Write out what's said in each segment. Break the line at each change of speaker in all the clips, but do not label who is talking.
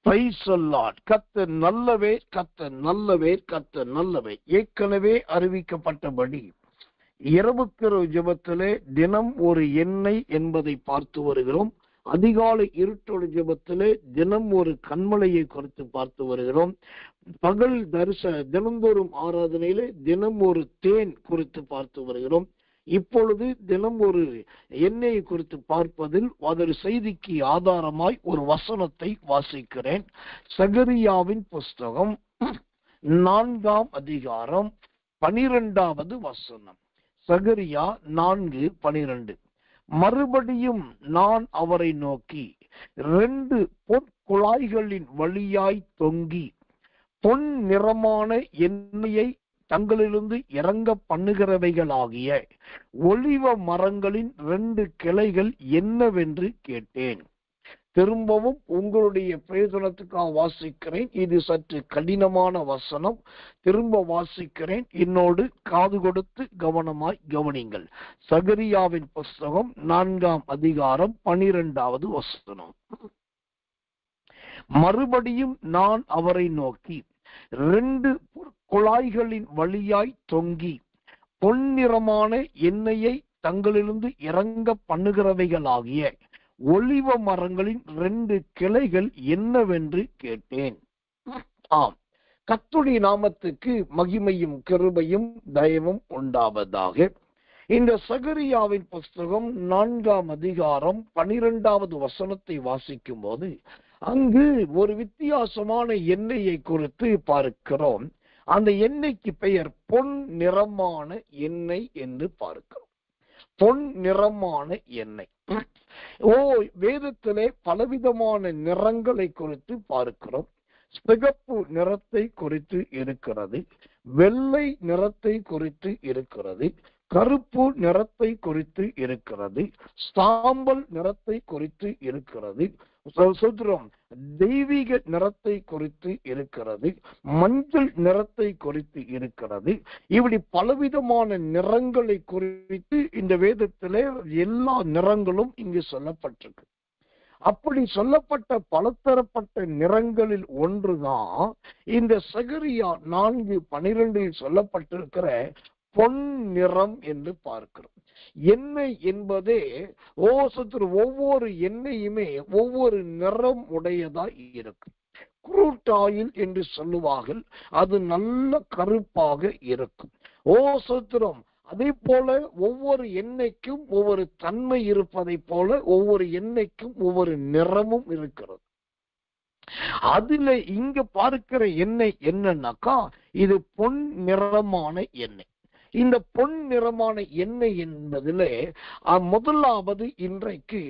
Praise the Lord. கர்த்தர் நல்லவே, கர்த்தர் நல்லவே, கர்த்தர் நல்லவே. ஏற்கனவே அறிவிக்கப்பட்டபடி இரவுக்கிற ஜெபத்திலே தினம் ஒரு எண்ணெய் என்பதை பார்த்து வருகிறோம். அதிகாலை இருட்டொடு ஜெபத்திலே தினம் ஒரு கண்மலையை குறித்து பார்த்து வருகிறோம். பகல் தினந்தோறும் ஆராதனையிலே தினம் ஒரு தேன் குறித்து பார்த்து வருகிறோம். இப்பொழுது தினம் ஒரு எண்ணெயை குறித்து பார்ப்பதில் அதொரு செய்திக்கு ஆதாரமாய் ஒரு வசனத்தை வாசிக்கிறேன். சகரியாவின் புஸ்தகம் 4ஆம் அதிகாரம் 12வது வசனம். சகரியா 4:12. மறுபடியும் நான் அவரை நோக்கி 2 பொற்குழாய்களின் வழியாய் தொங்கி பொன் நிறமான எண்ணெயை தங்களிலிருந்து இறங்க பண்ணுகிறவைகளாகிய ஒலிவ மரங்களின் 2 கிளைகள் என்னவென்று கேட்டேன். திரும்பவும் உங்களுடைய பிரயோஜனத்துக்காக வாசிக்கிறேன். இது சற்று கடினமான வசனம். திரும்ப வாசிக்கிறேன். என்னோடு காது கொடுத்து கவனமாய் கவனிங்கள். சகரியாவின் புஸ்தகம் 4ஆம் அதிகாரம் 12வது வசனம். மறுபடியும் நான் அவரை நோக்கி 2 குழாய்களின் வழியாய் தொங்கி பொன்னிறமான எண்ணெயை தங்களிலிருந்து இறங்க பண்ணுகிறவைகளாகிய ஒலிவ மரங்களின் 2 கிளைகள் என்னவென்று கேட்டேன். ஆம், கர்த்தருடைய நாமத்துக்கு மகிமையும் கிருபையும் தயவும் உண்டாவதாக. இந்த சகரியாவின் புஸ்தகம் 4ஆம் அதிகாரம் 12வது வசனத்தை வாசிக்கும் போது அங்கு ஒரு வித்தியாசமான எண்ணெயை குறித்து பார்க்கிறோம். அந்த எண்ணெய்க்கு பெயர் பொன் நிறமான எண்ணெய் என்று பார்க்கிறோம். பொன் நிறமான எண்ணெய். வேதத்திலே பலவிதமான நிறங்களை குறித்து பார்க்கிறோம். சிகப்பு நிறத்தை குறித்து இருக்கிறது, வெள்ளை நிறத்தை குறித்து இருக்கிறது, கருப்பு நிறத்தை குறித்து இருக்கிறது, சாம்பல் நிறத்தை குறித்து இருக்கிறது, தெய்வீக நிறத்தை குறித்து இருக்கிறது, மஞ்சள் நிறத்தை குறித்து இருக்கிறது. இப்படி பலவிதமான நிறங்களை குறித்து இந்த வேதத்திலே எல்லா நிறங்களும் இங்கு சொல்லப்பட்டிருக்கு. அப்படி சொல்லப்பட்ட பலதரப்பட்ட நிறங்களில் ஒன்றுதான் இந்த சகரியா 4:12 சொல்லப்பட்டிருக்கிற பொன் நிறம் என்று பார்க்கிறோம். எண்ணெய் என்பதே ஒவ்வொரு எண்ணெயுமே ஒவ்வொரு நிறம் உடையதாய் இருக்கும். குரூட் ஆயில் என்று சொல்லுவார்கள், அது நல்ல கருப்பாக இருக்கும். சோத்திரம். அதே போல ஒவ்வொரு எண்ணெய்க்கும் ஒவ்வொரு தன்மை இருப்பதை போல ஒவ்வொரு எண்ணெய்க்கும் ஒவ்வொரு நிறமும் இருக்கிறது. அதுல இங்க பார்க்கிற எண்ணெய் என்னன்னாக்கா இது பொன் நிறமான எண்ணெய். இந்த பொன் நிறமான எண்ணெய் என்பதிலே முதலாவது இன்றைக்கு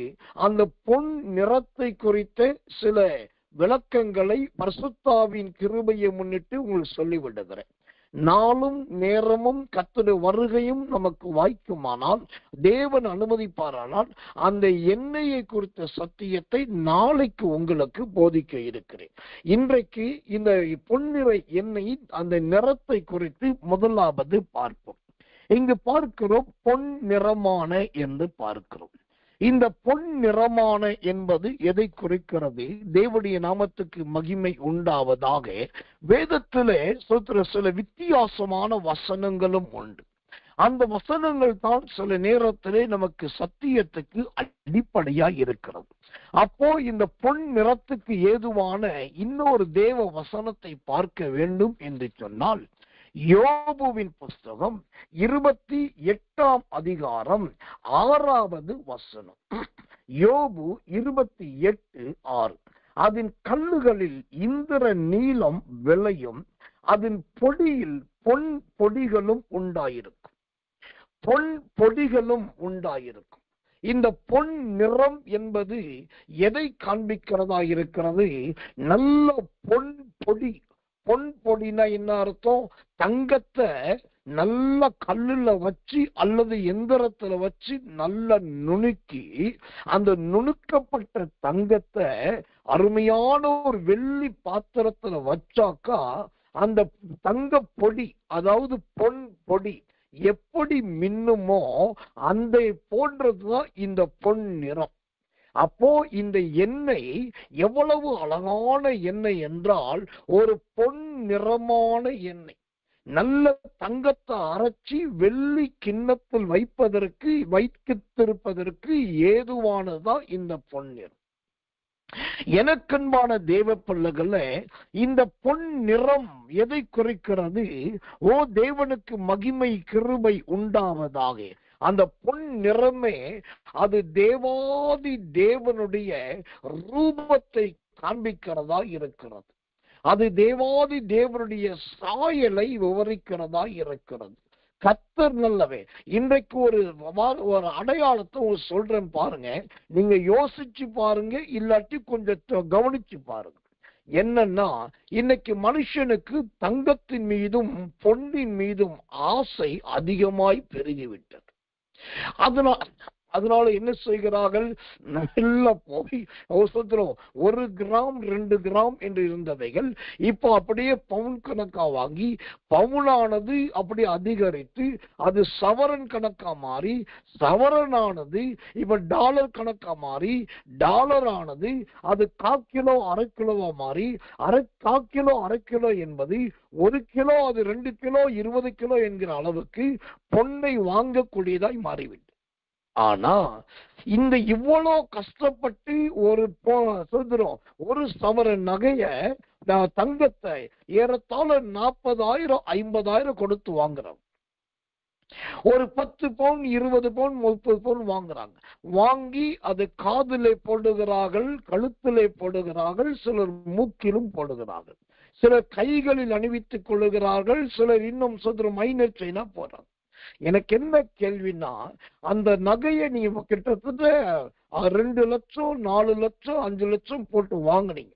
அந்த பொன் நிறத்தை குறித்த சில விளக்கங்களை பரிசுத்தாவின் கிருபையை முன்னிட்டு உங்களுக்கு சொல்லிவிடுகிறேன். நாளும் நேரமும் கர்த்தருடைய வருகையும் நமக்கு வாய்க்குமானால், தேவன் அனுமதிப்பாரானால், அந்த எண்ணெயை குறித்த சத்தியத்தை நாளைக்கு உங்களுக்கு போதிக்க இருக்கிறேன். இன்றைக்கு இந்த பொன்னிற எண்ணெயின் அந்த நிறத்தை குறித்து முதலாவது பார்ப்போம். இங்கு பார்க்கிறோம் பொன் நிறமான என்று பார்க்கிறோம். இந்த பொன் நிறமான என்பது எதை குறிக்கிறது? தேவனுடைய நாமத்துக்கு மகிமை உண்டாவதாக. வேதத்திலே சில வித்தியாசமான வசனங்களும் உண்டு. அந்த வசனங்கள் தான் சில நேரத்திலே நமக்கு சத்தியத்துக்கு அடிப்படையா இருக்கிறது. அப்போ இந்த பொன் நிறத்துக்கு ஏதுவான இன்னொரு தேவ வசனத்தை பார்க்க வேண்டும் என்று சொன்னால், யோபுவின் புஸ்தகம் 28ஆம் அதிகாரம் 6வது வசனம். யோபு 28:6. அதன் கல்லுகளில் இந்திர நீலம் விளையும், அதன் பொடியில் பொன் பொடிகளும் உண்டாயிருக்கும். பொன் பொடிகளும் உண்டாயிருக்கும். இந்த பொன் நிறம் என்பது எதை காண்பிக்கிறதா இருக்கிறது? நல்ல பொன் பொடி. பொன் பொடினா என்ன அர்த்தம்? தங்கத்தை நல்ல கல்லுல வச்சு அல்லது எந்திரத்துல வச்சு நல்லா நுணுக்கி அந்த நுணுக்கப்பட்ட தங்கத்தை அருமையான ஒரு வெள்ளி பாத்திரத்துல வச்சாக்கா அந்த தங்க பொடி, அதாவது பொன் பொடி எப்படி மின்னுமோ அந்த போன்றதுதான் இந்த பொன் நிறம். அப்போ இந்த எண்ணெய் எவ்வளவு அழகான எண்ணெய் என்றால் ஒரு பொன் நிறமான எண்ணெய். நல்ல தங்கத்தை அரைச்சி வெள்ளி கிண்ணத்தில் வைத்திருப்பதற்கு ஏதுவானதுதான் இந்த பொன்னிறம். எனக்கன்பான தேவ பிள்ளைகளே, இந்த பொன் நிறம் எதை குறிக்கிறது? ஓ தேவனுக்கு மகிமை கிருபை உண்டாவதாக. அந்த பொன் நிறமே அது தேவாதி தேவனுடைய ரூபத்தை காண்பிக்கிறதா இருக்கிறது. அது தேவாதி தேவனுடைய சாயலை விவரிக்கிறதா இருக்கிறது. கர்த்தர் நல்லவே. இன்றைக்கு ஒரு அடையாளத்தை சொல்றேன் பாருங்க, நீங்க யோசிச்சு பாருங்க, இல்லாட்டி கொஞ்சம் கவனிச்சு பாருங்க. என்னன்னா, இன்னைக்கு மனுஷனுக்கு தங்கத்தின் மீதும் பொன்னின் மீதும் ஆசை அதிகமாய் பெருகிவிட்டது. அதனால என்ன செய்கிறார்கள்? நல்லா போய் 1 கிராம் 2 கிராம் என்று இருந்தவைகள் இப்போ அப்படியே பவுன் கணக்கா வாங்கி, பவுனானது அப்படி அதிகரித்து அது சவரன் கணக்கா மாறி, சவரனானது இப்ப டாலர் கணக்கா மாறி, டாலர் ஆனது அது 1/4 கிலோ 1/2 கிலோவா மாறி, 1/4 கிலோ 1/2 கிலோ என்பது 1 கிலோ, அது 2 கிலோ 20 கிலோ என்கிற அளவுக்கு பொன்னை வாங்கக்கூடியதாய் மாறிவிட்டு. ஆனா இந்த இவ்வளோ கஷ்டப்பட்டு ஒரு சவரன் நகைய தங்கத்தை ஏறத்தாழ 40,000 50,000 கொடுத்து வாங்குறோம். ஒரு 10 பவுன் 20 பவுன் 30 பவுன் வாங்குறாங்க. வாங்கி அது காதிலே போடுகிறார்கள், கழுத்திலே போடுகிறார்கள், சிலர் மூக்கிலும் போடுகிறார்கள், சிலர் கைகளில் அணிவித்துக் கொள்ளுகிறார்கள், சிலர் இன்னும் மைனர் செயினா போறாங்க. எனக்கு என்ன கேள்வினா, அந்த நகையை நீங்க கிட்டத்தட்ட 2 லட்சம் 4 லட்சம் 5 லட்சம் போட்டு வாங்கினீங்க.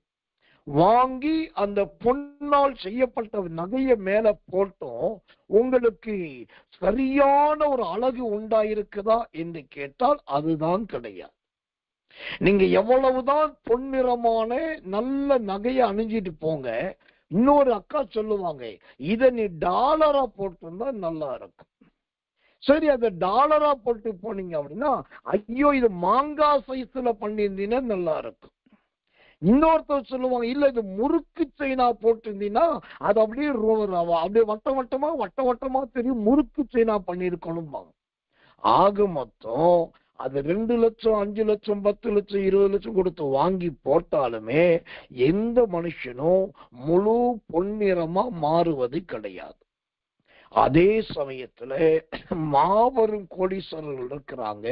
வாங்கி அந்த பொன்னால் செய்யப்பட்ட நகைய மேல போட்டோம், உங்களுக்கு சரியான ஒரு அழகு உண்டாயிருக்குதா என்று கேட்டால் அதுதான் கிடையாது. நீங்க எவ்வளவுதான் பொன்னிறமான நல்ல நகையை அணிஞ்சிட்டு போங்க, இன்னொரு அக்கா சொல்லுவாங்க, இத நீ டாலரா போட்டிருந்தா நல்லா இருக்கும். சரி, அதை டாலரா போட்டு போனீங்க அப்படின்னா, ஐயோ இது மாங்காய் சைஸ்ல பண்ணியிருந்தீங்கன்னா நல்லா இருக்கும். இன்னொருத்தர் சொல்லுவாங்க, இல்ல இது முறுக்கு செயினா போட்டிருந்தீங்கன்னா அது அப்படியே வட்ட வட்டமா தெரியும், முறுக்கு செயினா பண்ணிருக்கணும். ஆக மொத்தம் அது 2 லட்சம் 5 லட்சம் 10 லட்சம் 20 லட்சம் கொடுத்து வாங்கி போட்டாலுமே எந்த மனுஷனும் முழு பொன்னிறமா மாறுவது கிடையாது. அதே சமயத்துல மாபெரும் கோடீஸ்வரர்கள் இருக்கிறாங்க,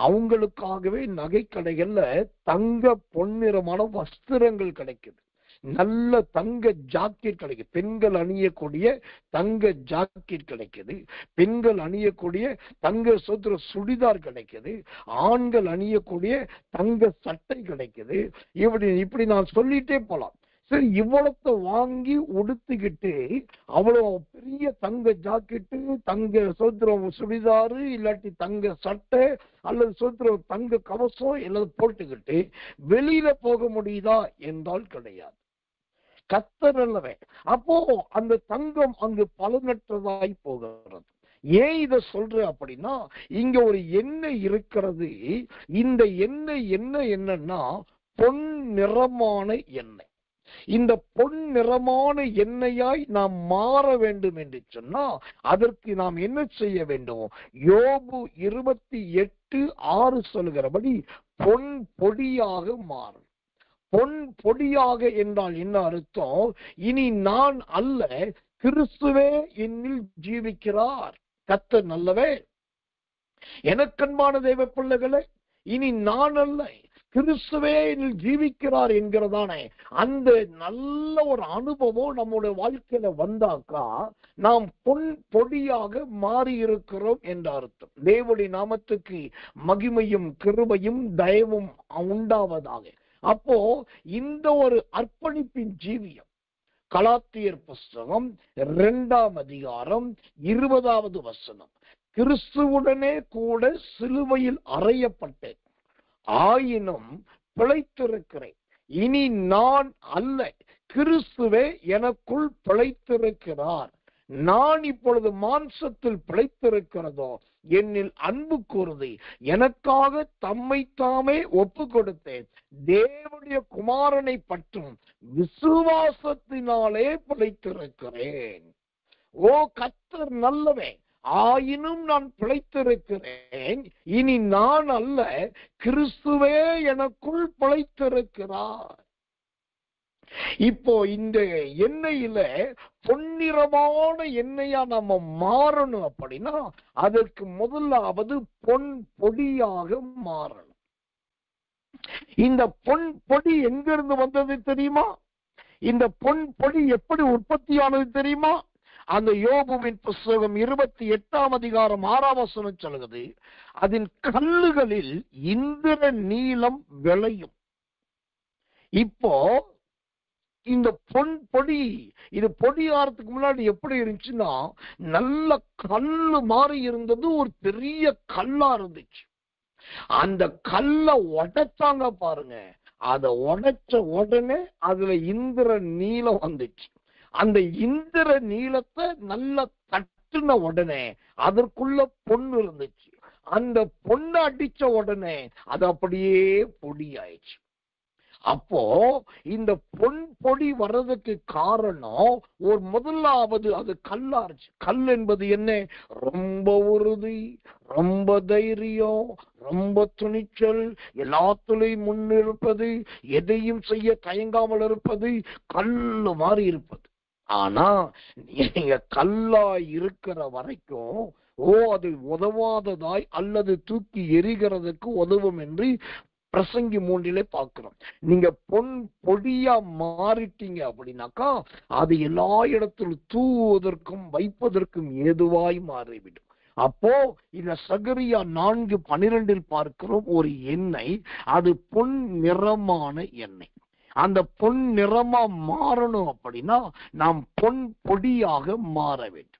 அவங்களுக்காகவே நகை கடைகள்ல தங்க பொன்னிறமான வஸ்திரங்கள் கிடைக்குது, நல்ல தங்க ஜாக்கெட் கிடைக்குது, பெண்கள் அணியக்கூடிய தங்க ஜாக்கெட் கிடைக்குது, பெண்கள் அணியக்கூடிய தங்க சுடிதார் கிடைக்குது, ஆண்கள் அணியக்கூடிய தங்க சட்டை கிடைக்குது. இப்படி நான் சொல்லிட்டே போலாம். சரி, இவ்வளத்தை வாங்கி உடுத்திக்கிட்டு அவ்வளவு பெரிய தங்க ஜாக்கெட்டு, தங்க சுடிதாரு, இல்லாட்டி தங்க சட்டை அல்லது தங்க கவசம் எல்லாம் போட்டுக்கிட்டு வெளியில போக முடியுதா என்றால் கிடையாது. கர்த்தர் நல்லவன். அப்போ அந்த தங்கம் அங்கு பலனற்றதாய் போகிறது. ஏன் இத சொல்ற அப்படின்னா, இங்க ஒரு எண்ணெய் இருக்கிறது. இந்த எண்ணெய் என்னன்னா பொன் நிறமான எண்ணெய். இந்த பொன் நிறமான எண்ணெயாய் நாம் மாற வேண்டும் என்று சொன்னா அதற்கு நாம் என்ன செய்ய வேண்டும்? யோபு 28:6 சொல்கிறபடி பொன் பொடியாக மாறும். பொன் பொடியாக என்றால் என்ன அர்த்தம்? இனி நான் அல்ல, கிறிஸ்துவே என்னில் ஜீவிக்கிறார். கர்த்தர் நல்லவே. எனக்கன்பான தேவ பிள்ளைகளே, இனி நான் அல்ல, கிறிஸ்துவே என்னில் ஜீவிக்கிறார் என்கிறதானே அந்த நல்ல ஒரு அனுபவம் நம்முடைய வாழ்க்கையில வந்தாக்கா நாம் பொன் பொடியாக மாறி இருக்கிறோம் என்ற அர்த்தம். தேவனுடைய நாமத்துக்கு மகிமையும் கிருபையும் தயவும் உண்டாவதாக. அப்போ இந்த ஒரு அர்ப்பணிப்பின் ஜீவியம், கலாத்தியர் புஸ்தகம் 2ஆம் அதிகாரம் 20வது வசனம், கிறிஸ்துவுடனே கூட சிலுவையில் அறையப்பட்டேன், ஆயினும் பிழைத்திருக்கிறேன். இனி நான் அல்ல, கிறிஸ்துவே எனக்குள் பிழைத்திருக்கிறார். நான் இப்பொழுது மாம்சத்தில் பிழைத்திருக்கிறதோ என்னில் அன்பு கூறுது எனக்காக தம்மை தாமே ஒப்பு கொடுத்தேன் தேவனுடைய குமாரனை பற்றும் விசுவாசத்தினாலே பிழைத்திருக்கிறேன். ஓ கர்த்தர் நல்லவன், ஆயினும் நான் பிழைத்திருக்கிறேன். இனி நான் அல்ல, கிறிஸ்துவே எனக்குள் பிழைத்திருக்கிறார். இப்போ இந்த எண்ணெயில பொன்னிறமான எண்ணெயா நம்ம மாறணும் அப்படின்னா அதற்கு முதலாவது பொன் பொடியாக மாறணும். இந்த பொன் பொடி எங்கிருந்து வந்தது தெரியுமா? இந்த பொன் பொடி எப்படி உற்பத்தியானது தெரியுமா? அந்த யோபுவின் புஸ்தகம் 28ஆம் அதிகாரம் 6ஆம் வசனம் சொல்லுகிறது, அதன் கல்லுகளில் இந்திர நீலம் விளையும். இப்போ இந்த பொன் பொடி இது பொடி ஆறதுக்கு முன்னாடி எப்படி இருந்துச்சுன்னா நல்ல கல்லு மாறி இருந்தது, ஒரு பெரிய கல்லா இருந்துச்சு. அந்த கல்லை உடைச்சாங்க பாருங்க, அதை உடைச்ச உடனே அதுல இந்திர நீலம் வந்துச்சு. அந்த இந்திர நீலத்தை நல்ல தட்டுன உடனே அதற்குள்ள பொண்ணு இருந்துச்சு. அந்த பொண்ணை அடிச்ச உடனே அது அப்படியே பொடி ஆயிடுச்சு. அப்போ இந்த பொன் பொடி வர்றதுக்கு காரணம் ஒரு முதலாவது அது கல்லாச்சு. கல் என்பது என்ன? ரொம்ப உறுதி, ரொம்ப தைரியம், ரொம்ப துணிச்சல், எல்லாத்துலயும் முன்னிருப்பது, எதையும் செய்ய தயங்காமல் இருப்பது, கல்லு மாதிரி இருப்பது. ஆனா நீங்க கல்லா இருக்கிற வரைக்கும் அது உதவாததாய் அல்லது தூக்கி எரிகிறதுக்கு உதவும் என்று பிரசங்கி 3 பார்க்கிறோம். நீங்க பொன் பொடியா மாறிட்டீங்க அப்படின்னாக்கா அது எல்லா இடத்திலும் தூவுவதற்கும் வைப்பதற்கும் ஏதுவாய் மாறிவிடும். அப்போ இந்த சகரியா 4:12 பார்க்கிறோம் ஒரு எண்ணெய், அது பொன் நிறமான எண்ணெய். அந்த பொன் நிறமா மாறணும் அப்படின்னா நாம் பொன் பொடியாக மாற வேண்டும்.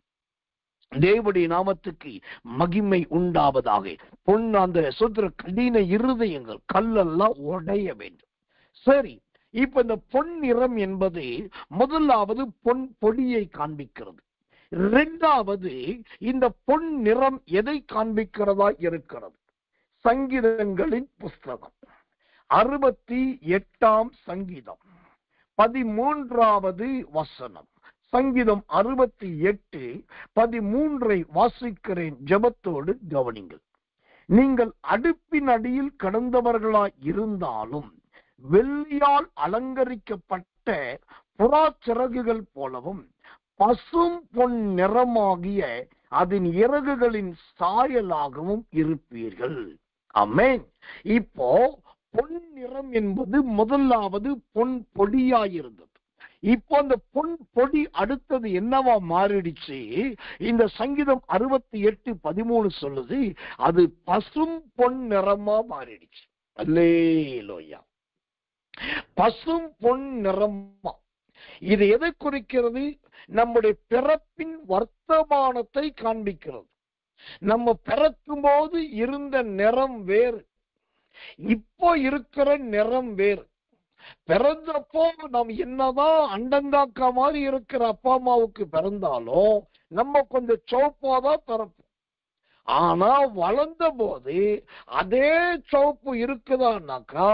தேவனுடைய நாமத்துக்கு மகிமை உண்டாவதாக. பொன் அந்த சொல்ற கடின இருதயங்கள் கல்லெல்லாம் உடைய வேண்டும். சரி, இப்ப இந்த பொன் நிறம் என்பது முதலாவது பொன் பொடியை காண்பிக்கிறது. இரண்டாவது இந்த பொன் நிறம் எதை காண்பிக்கிறதா இருக்கிறது? சங்கீதங்களின் புஸ்தகம் 68ஆம் சங்கீதம் 13வது வசனம். சங்கீதம் 68:13 வாசிக்கிறேன், ஜெபத்தோடு கவனிங்கள். நீங்கள் அடுப்பின் அடியில் கடந்தவர்களாய் இருந்தாலும் வெள்ளியால் அலங்கரிக்கப்பட்ட புறா சிறகுகள் போலவும் பசும் பொன் நிறமாகிய அதன் இறகுகளின் சாயலாகவும் இருப்பீர்கள். ஆமென். இப்போ பொன் நிறம் என்பது முதலாவது பொன் பொடியாயிருந்தது. இப்போ அந்த பொன் பொடி அடுத்தது என்னவா மாறிடுச்சு? இந்த சங்கீதம் 68:13 சொல்லுது, அது பசும் பொன் நிறமா மாறிடுச்சு. அல்லேலூயா. பசும் பொன் நிறமா. இது எதை குறிக்கிறது? நம்முடைய பிறப்பின் வர்த்தமானத்தை காண்பிக்கிறது. நம்ம பிறக்கும் போது இருந்த நிறம் வேறு, இப்போ இருக்கிற நிறம் வேறு. பிறந்தப்போ நாம் என்னதான் அண்டங்காக்கா மாதிரி இருக்கிற அப்பா அம்மாவுக்கு பிறந்தாலும் நம்ம கொஞ்சம் சோப்பாதான் பிறப்போம். ஆனா வளர்ந்த போது அதே சோப்பு இருக்குதான்னாக்கா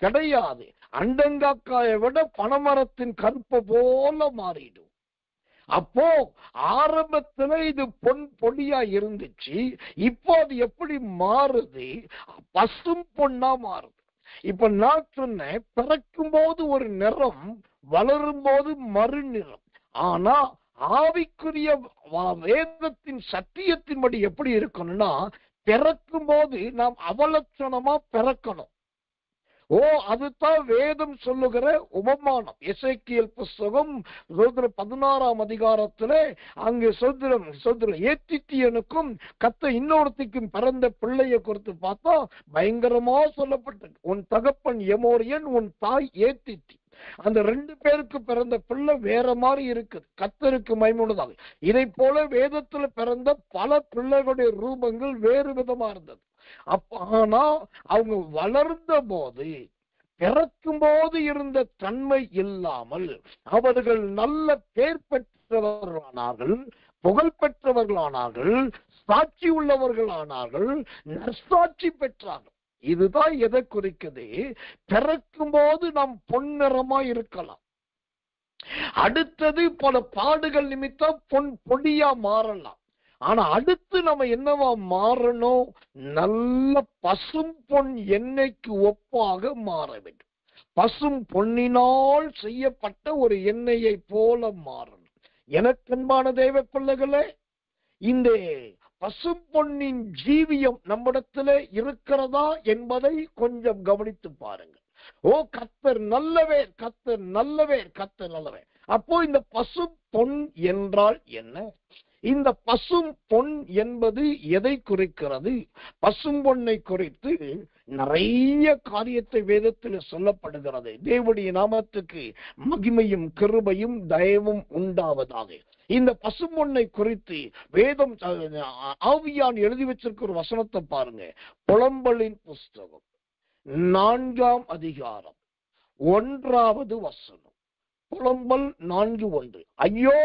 கிடையாது. அண்டங்காக்காயை விட பனைமரத்தின் கருப்பை போல மாறிடும். அப்போ ஆரம்பத்துல இது பொன் பொடியா இருந்துச்சு, இப்போ அது எப்படி மாறுது? பசும் பொன்னா மாறுது. இப்ப நான் சொன்னேன், பிறக்கும் போது ஒரு நிறம், வளரும் போது மறுநிறம். ஆனா ஆவிக்குரிய வேதத்தின் சத்தியத்தின்படி எப்படி இருக்கணும்னா, பிறக்கும் போது நாம் அவலட்சணமா பிறக்கணும். அதுதான் வேதம் சொல்லுகிற உபமானம். எசேக்கியேல் புஸ்தகம் 16ஆம் அதிகாரத்துல அங்கு சொல்ற ஏத்தித்தியனுக்கும் கத்த இன்னொருத்திக்கும் பிறந்த பிள்ளைய குறித்து பார்த்தா பயங்கரமா சொல்லப்பட்டது. உன் தகப்பன் எமோரியன், உன் தாய் ஏத்தித்தி. அந்த 2 பேருக்கு பிறந்த பிள்ளை வேற மாதிரி இருக்குது. கர்த்தருக்கு மகிமையுள்ளதாக. இதை போல வேதத்துல பிறந்த பல பிள்ளைகளுடைய ரூபங்கள் வேறு விதமா இருந்தது. ஆனா அவங்க வளர்ந்த போது பிறக்கும் போது இருந்த தன்மை இல்லாமல் அவர்கள் நல்ல பேர் பெற்றவர்களானார்கள், புகழ் பெற்றவர்களானார்கள், சாட்சி உள்ளவர்களானார்கள், நற்சாட்சி பெற்றார்கள். இதுதான் எதை குறிக்குது? பிறக்கும் போது நாம் பொன்னிறமா இருக்கலாம், அடுத்தது பல பாடுகள் நிமித்தம் பொன் பொடியா மாறலாம். ஆனா அடுத்து நம்ம என்னவா மாறணும்? நல்ல பசும் பொன் எண்ணெய்க்கு ஒப்பாக மாற வேண்டும். பசும் பொன்னினால் செய்யப்பட்ட ஒரு எண்ணெயை போல மாறணும். எனக்கன்பான தேவ பிள்ளைகளே, இந்த பசும் பொன்னின் ஜீவியம் நம்மிடத்துல இருக்கிறதா என்பதை கொஞ்சம் கவனித்து பாருங்கள். ஓ, கர்த்தர் நல்லவர், கர்த்தர் நல்லவர், கர்த்தர் நல்லவர். அப்போ இந்த பசும் பொன் என்றால் என்ன? இந்த பசும் பொன் என்பது எதை குறிக்கிறது? பசும் பொன்னை குறித்து நிறைய காரியத்தை வேதத்தில் சொல்லப்படுகிறது. தேவனுடைய நாமத்துக்கு மகிமையும் கிருபையும் தயவும் உண்டாவதாக. இந்த பசும் பொன்னை குறித்து வேதம் ஆவியான் எழுதி வச்சிருக்கிற ஒரு வசனத்தை பாருங்க. புலம்பலின் புஸ்தகம் 4ஆம் அதிகாரம் 1வது வசனம். புலம்பல் 4:1. ஐயோ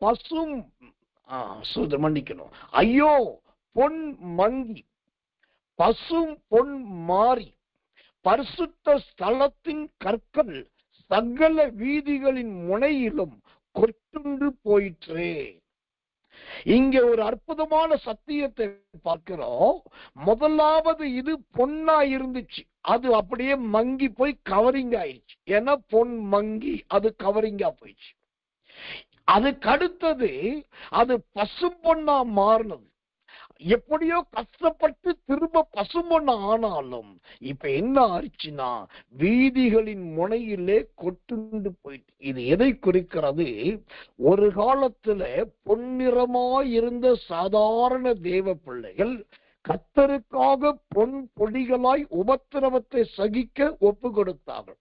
பசும் மன்னிக்கணும், ஐயோ பொன் மங்கி பசும் பொன் மாறி பரிசுத்த ஸ்தலத்தின் கற்கள் சகல வீதிகளின் முனையிலும் கொட்டுண்டு போயிற்றே. இங்கே ஒரு அற்புதமான சத்தியத்தை பார்க்கிறோம். முதலாவது இது பொன்னா இருந்துச்சு, அது அப்படியே மங்கி போய் கவரிங் ஆயிடுச்சு. ஏன்னா பொன் மங்கி அது கவரிங்கா போயிடுச்சு. அதுக்கு அடுத்தது அது பசும் பொன்னா மாறினது. எப்படியோ கஷ்டப்பட்டு திரும்ப பசும்பொன்ன ஆனாலும் இப்ப என்ன ஆச்சுன்னா வீதிகளின் முனையிலே கொட்டுண்டு போயிட்டு. இது எதை குறிக்கிறது? ஒரு காலத்துல பொன்னிறமாயிருந்த சாதாரண தேவ பிள்ளைகள் கர்த்தருக்காக பொன் பொடிகளாய் உபத்திரவத்தை சகிக்க ஒப்பு கொடுத்தார்கள்.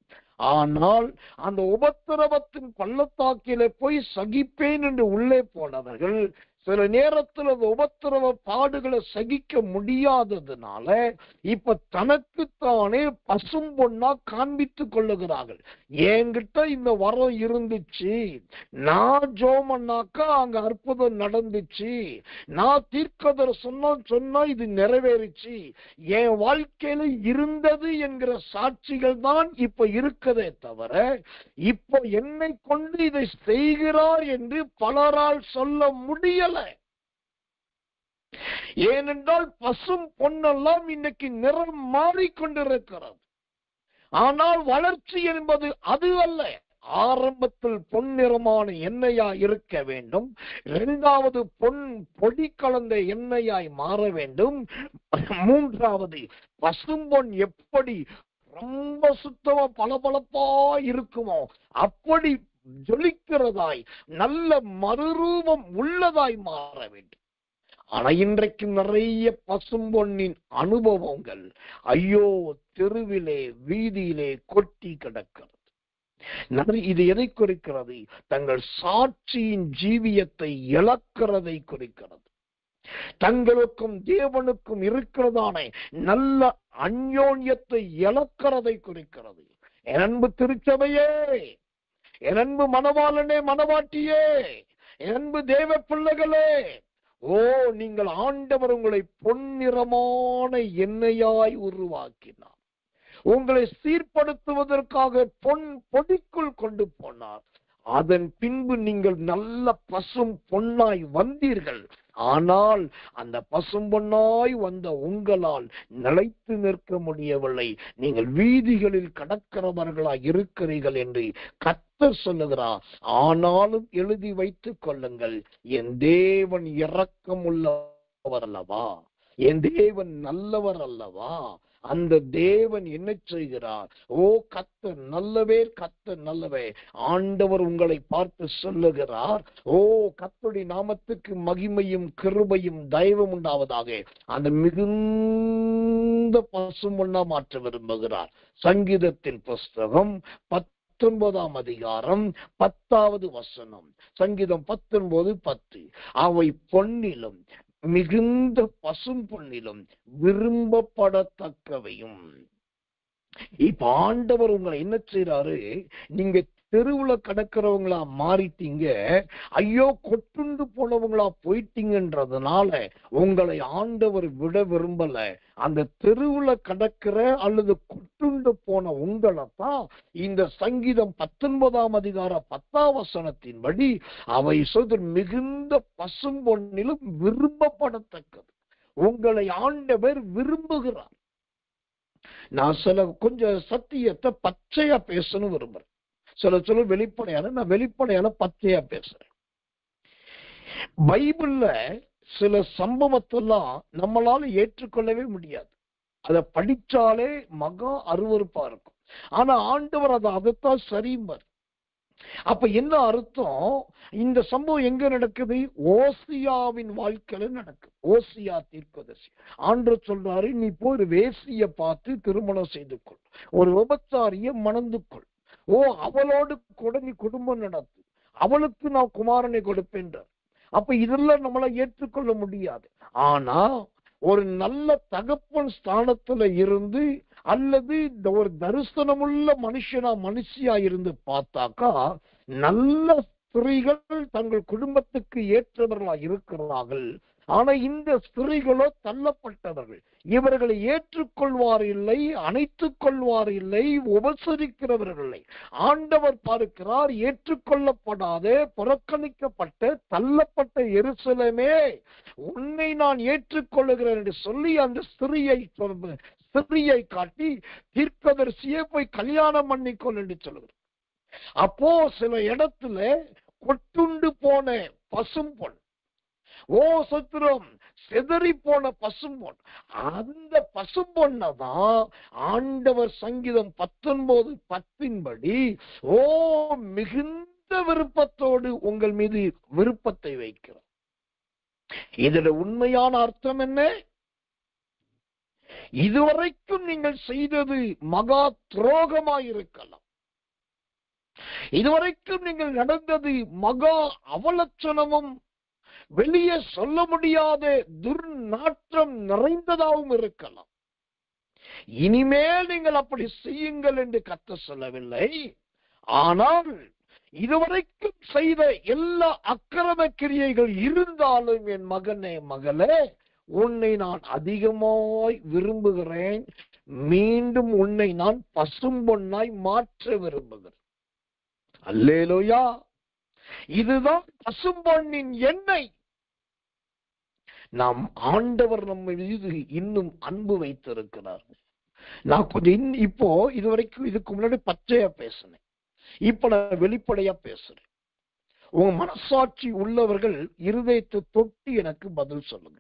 ஆனால் அந்த உபத்திரவத்தின் பள்ளத்தாக்கிலே போய் சகிப்பேன் என்று உள்ளே போனவர்கள் சில நேரத்தில் அந்த உபத்திரவ பாடுகளை சகிக்க முடியாததுனால இப்ப தனக்குத்தானே பசும் பொன்னா காண்பித்துக் கொள்ளுகிறார்கள். என்கிட்ட இந்த வரம் இருந்துச்சு, நான் ஜோமன்னாக்கா அங்க அற்புதம் நடந்துச்சு, நான் தீர்க்கதர் சொன்னா இது நிறைவேறிச்சு, என் வாழ்க்கையில இருந்தது என்கிற சாட்சிகள் தான் இப்ப இருக்கதே தவிர இப்ப என்னை கொண்டு இதை செய்கிறார் என்று பலரால் சொல்ல முடியல. ஏனென்றால் பசும் பொன்னெல்லாம் இன்னைக்கு நிறம் மாறிக்கொண்டிருக்கிறது. ஆனால் வளர்ச்சி என்பது அது அல்ல. ஆரம்பத்தில் பொன்னிறமான எண்ணெயா இருக்க வேண்டும், இரண்டாவது பொன் பொடி கலந்த எண்ணெயாய் மாற வேண்டும், மூன்றாவது பசும்பொன் எப்படி ரொம்ப சுத்தமா பளபளப்பா இருக்குமோ அப்படி ஜொலிக்கிறதாய் நல்ல மறுரூபம் உள்ளதாய் மாற வேண்டும். ஆனா இன்றைக்கு நிறைய பசும்பொன்னின் அனுபவங்கள் ஐயோ தெருவிலே வீதியிலே கொட்டி கிடக்கிறது. இது எதை குறிக்கிறது? தங்கள் சாட்சியின் ஜீவியத்தை இழக்கிறதை குறிக்கிறது. தங்களுக்கும் தேவனுக்கும் இருக்கிறதான நல்ல அந்யோன்யத்தை இழக்கிறதை குறிக்கிறது. என் அன்பு திருச்சபையே, என் அன்பு மணவாளனே மணவாட்டியே, என் அன்பு தேவ பிள்ளைகளே, ஓ நீங்கள் ஆண்டவர் உங்களை பொன்னிறமான எண்ணெயாய் உருவாக்கினார். உங்களை சீர்படுத்துவதற்காக பொன் பொடிக்குள் கொண்டு போனார். அதன் பின்பு நீங்கள் நல்ல பசும் பொன்னாய் வந்தீர்கள். ஆனால் அந்த பசும் பொன்னாய் வந்த உங்களால் நிலைத்து நிற்க முடியவில்லை. நீங்கள் வீதிகளில் கடக்கிறவர்களாய் இருக்கிறீர்கள் என்று கர்த்தர் சொல்லுகிறார். ஆனாலும் எழுதி வைத்துக் கொள்ளுங்கள், என் தேவன் இரக்கம் உள்ளவர் அல்லவா, என் தேவன் நல்லவர் அல்லவா. அந்த தேவன் என்ன செய்கிறார்? ஓ கர்த்தர் நல்லவே, கர்த்தர் நல்லவே. ஆண்டவர் உங்களை பார்த்து சொல்லுகிறார், ஓ கர்த்தருடைய நாமத்துக்கு மகிமையும் கிருபையும் தயவும் உண்டாவதாக. அந்த மிகுந்த பசும்பொன்னா மாற்ற விரும்புகிறார். சங்கீதத்தின் புஸ்தகம் 19ஆம் அதிகாரம் 10வது வசனம். சங்கீதம் 19:10. அவை பொன்னிலும் மிகுந்த பசும் பொன்னிலும் விரும்பப்படத்தக்கவையும். இப்ப ஆண்டவர் உங்களை என்ன செய்யறாரு, நீங்க தெருவுல கடக்கிறவங்களா மாறிட்டீங்க, ஐயோ கொட்டுண்டு போனவங்களா போயிட்டீங்கன்றதுனால உங்களை ஆண்டவர் விட விரும்பல. அந்த தெருவுல கடக்கிற அல்லது கொட்டுண்டு போன உங்களை தான் இந்த சங்கீதம் 19:10 அவை சொல்ற மிகுந்த பசும் பொன்னிலும் விரும்பப்படத்தக்கது. உங்களை ஆண்டவர் விரும்புகிறார். நான் கொஞ்சம் சத்தியத்தை பச்சையா பேசணும் விரும்புறேன். சொல்ல வெளிப்படையான, நான் வெளிப்படையான பச்சையா பேசுறேன். பைபிள்ல சில சம்பவத்தெல்லாம் நம்மளால ஏற்றுக்கொள்ளவே முடியாது. அதை படிச்சாலே மகா அருவருப்பா இருக்கும். ஆனா ஆண்டவர் அதைத்தான் சரிம்பார். அப்ப என்ன அர்த்தம்? இந்த சம்பவம் எங்க நடக்குது? ஓசியாவின் வாழ்க்கையில நடக்குது. ஓசியா தீர்க்கதரிசி ஆண்டவர் சொல்றாரு, நீ போய் ஒரு வேசிய பார்த்து திருமணம் செய்து கொள், ஒரு விபச்சாரிய மணந்து கொள், அவளோடு கூட நீ குடும்பம் நடத்து, அவளுக்கு நான் குமாரனை கொடுப்பேன்றார். அப்ப இதெல்லாம் நம்மள ஏற்றுக்கொள்ள முடியாது. ஆனா ஒரு நல்ல தகப்பன் ஸ்தானத்துல இருந்து அல்லது இந்த ஒரு தரிசனமுள்ள மனுஷியா இருந்து பார்த்தாக்கா, நல்ல ஸ்திரீகள் தங்கள் குடும்பத்துக்கு ஏற்றவர்களா இருக்கிறார்கள். ஆனா இந்த ஸ்திரீகளோ தள்ளப்பட்டவர்கள். இவர்களை ஏற்றுக்கொள்வார் இல்லை, அணைத்துக் கொள்வார் இல்லை, உபசரிக்கிறவர்களை ஆண்டவர் பார்க்கிறார். ஏற்றுக்கொள்ளப்படாத, புறக்கணிக்கப்பட்ட, தள்ளப்பட்ட எருசலேமே, உன்னை நான் ஏற்றுக்கொள்ளுகிறேன் என்று சொல்லி அந்த ஸ்திரியை காட்டி தீர்க்கதரிசியே போய் கல்யாணம் பண்ணிக்கொள் என்று சொல்லுகிறார். அப்போ சில இடத்துல கொட்டுண்டு போன பசும் பொன், சத்திரம் செதறி போன பசும்பொன், அந்த பசும்பொன்னதான் ஆண்டவர் சங்கீதம் 19:10 மிகுந்த விருப்பத்தோடு உங்கள் மீது விருப்பத்தை வைக்கிறார். இதோட உண்மையான அர்த்தம் என்ன? இதுவரைக்கும் நீங்கள் செய்தது மகா துரோகமாயிருக்கலாம், இதுவரைக்கும் நீங்கள் நடந்தது மகா அவலட்சணமும் வெளியே சொல்ல முடியாத துர்நாற்றம் நிறைந்ததாகவும் இருக்கலாம். இனிமேல் நீங்கள் அப்படி செய்யுங்கள் என்று கர்த்தர் சொல்லவில்லை. ஆனால் இதுவரைக்கும் செய்த எல்லா அக்கிரம கிரியைகள் இருந்தாலும் என் மகனே, மகளே, உன்னை நான் அதிகமாய் விரும்புகிறேன். மீண்டும் உன்னை நான் பசும்பொன்னாய் மாற்ற விரும்புகிறேன். அல்லேலூயா. இதுதான் பசும்பொன்னின் எண்ணெய். நாம் ஆண்டவர் நம்ம மீது இன்னும் அன்பு வைத்திருக்கிறார். நான் கொஞ்சம் இப்போ இதுவரைக்கும் இதுக்கு முன்னாடி பச்சையா பேசினேன், இப்ப நான் வெளிப்படையா பேசுறேன். உங்க மனசாட்சி உள்ளவர்கள் இருதயத்தை தொட்டி எனக்கு பதில் சொல்லுங்க.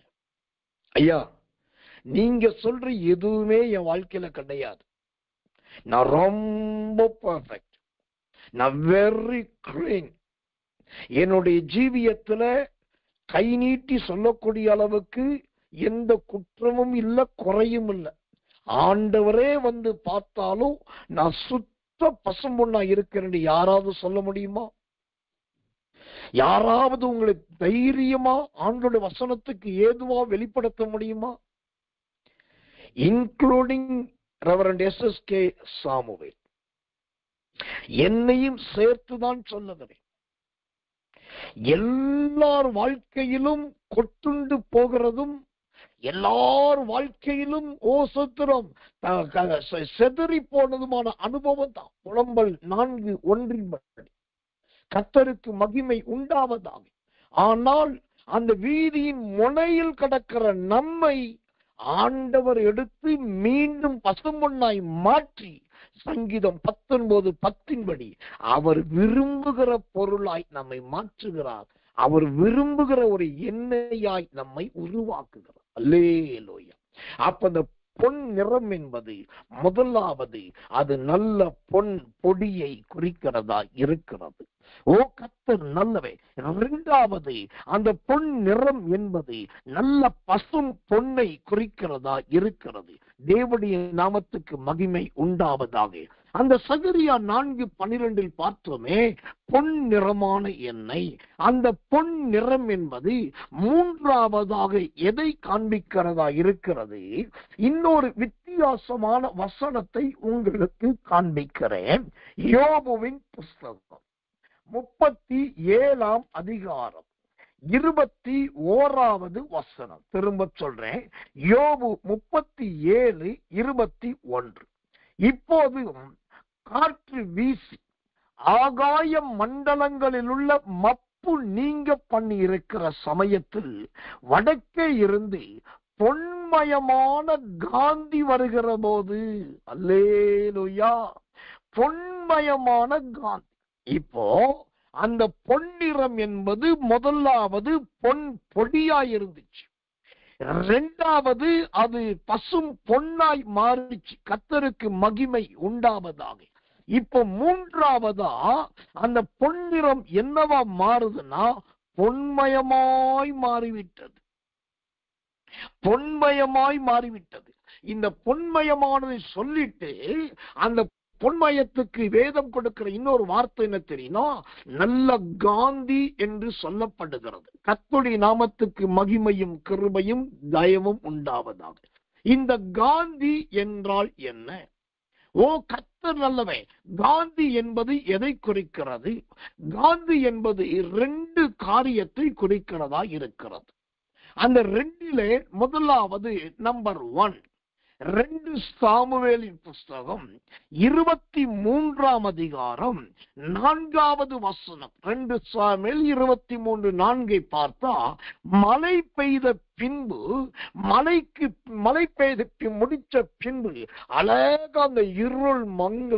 ஐயா, நீங்க சொல்ற எதுவுமே என் வாழ்க்கையில கிடையாது. நான் ரொம்ப பர்ஃபெக்ட், நான் வெரி கிளீன். என்னுடைய ஜீவியத்துல கை நீட்டி சொல்லக்கூடிய அளவுக்கு எந்த குற்றமும் இல்லை, குறையும் இல்லை. ஆண்டவரே வந்து பார்த்தாலும் நான் சுத்த பசும்பொன்னா இருக்கிறேன். யாராவது சொல்ல முடியுமா? யாராவது உங்களுக்கு தைரியமா ஆண்டோட வசனத்துக்கு ஏதுவா வெளிப்படுத்த முடியுமா? இன்க்ளூடிங் ரெவரண்ட் SSK சாமுவேல், என்னையும் சேர்த்துதான் சொல்லுகிறேன். எல்லார் வாழ்க்கையிலும் கொட்டுண்டு போகிறதும், எல்லார் வாழ்க்கையிலும் சத்திரம் செதறி போனதுமான அனுபவம் தான். புலம்பல் 4:1 கர்த்தருக்கு மகிமை உண்டாவதாக. ஆனால் அந்த வீதியின் முனையில் கடக்கிற நம்மை ஆண்டவர் எடுத்து மீண்டும் பசும்பொன்னாய் மாற்றி சங்கீதம் 19:10 அவர் விரும்புகிற பொருளாய் நம்மை மாற்றுகிறார். அவர் விரும்புகிற ஒரு எண்ணெயாய் நம்மை உருவாக்குகிறார். அல்லேலூயா. அப்ப அந்த பொன் நிறம் என்பது முதலாவது அது நல்ல பொன் பொடியை குறிக்கிறதா இருக்கிறது. கர்த்தர் நல்லவே. இரண்டாவது அந்த பொன் நிறம் என்பது நல்ல பசும் பொன்னை குறிக்கிறதா இருக்கிறது. தேவனுடைய நாமத்துக்கு மகிமை உண்டாவதாக. அந்த சகரியா 4:12 பார்த்தோமே, பொன் நிறமான எண்ணெய். அந்த பொன் நிறம் என்பது மூன்றாவதாக எதை காண்பிக்கிறதா இருக்கிறது? இன்னொரு வித்தியாசமான வசனத்தை உங்களுக்கு காண்பிக்கிறேன். யோபுவின் புஸ்தகம் 37 அதிகாரம் 21வது வசனம். திரும்ப சொல்றேன், யோபு 37:21. இப்போது காற்று வீசி ஆகாய மண்டலங்களில் உள்ள மப்பு நீங்க பண்ணி இருக்கிற சமயத்தில் வடக்கே இருந்து பொன்மயமான காந்தி வருகிற போது, அல்லேலூயா, பொன்மயமான காந்தி. இப்போ அந்த பொன்னிறம் என்பது முதலாவது பொன் பொடியாய் இருந்துச்சு, இரண்டாவது அது பசும் பொன்னாய் மாறிச்சு. கர்த்தருக்கு மகிமை உண்டாவதாக. இப்ப மூன்றாவதா அந்த பொன்னிறம் என்னவா மாறுதுன்னா பொன்மயமாய் மாறிவிட்டது. பொன்மயமாய் மாறிவிட்டது. இந்த பொன்மயமானதை சொல்லிட்டு அந்த பொன்மயத்துக்கு வேதம் கொடுக்கிற இன்னொரு வார்த்தை என்ன தெரியுமா? நல்ல காந்தி என்று சொல்லப்படுகிறது. கர்த்தருடைய நாமத்துக்கு மகிமையும் கிருபையும் தயவும் உண்டாவதாக. இந்த காந்தி என்றால் என்ன? ஓ, கர்த்தர் நல்லவே. காந்தி என்பது எதை குறிக்கிறது? காந்தி என்பது 2 காரியத்தை குறிக்கிறதா இருக்கிறது. அந்த 2லே முதலாவது நம்பர் 1, 2 சாமுவேலின் புஸ்தகம் 23 அதிகாரம் 4வது வசனம். 2 சாமுவேல் 23:4 பார்த்தா, மழை பெய்த பின்பு, மழை பெய்து முடிச்ச பின்பு அழகா அந்த இருள்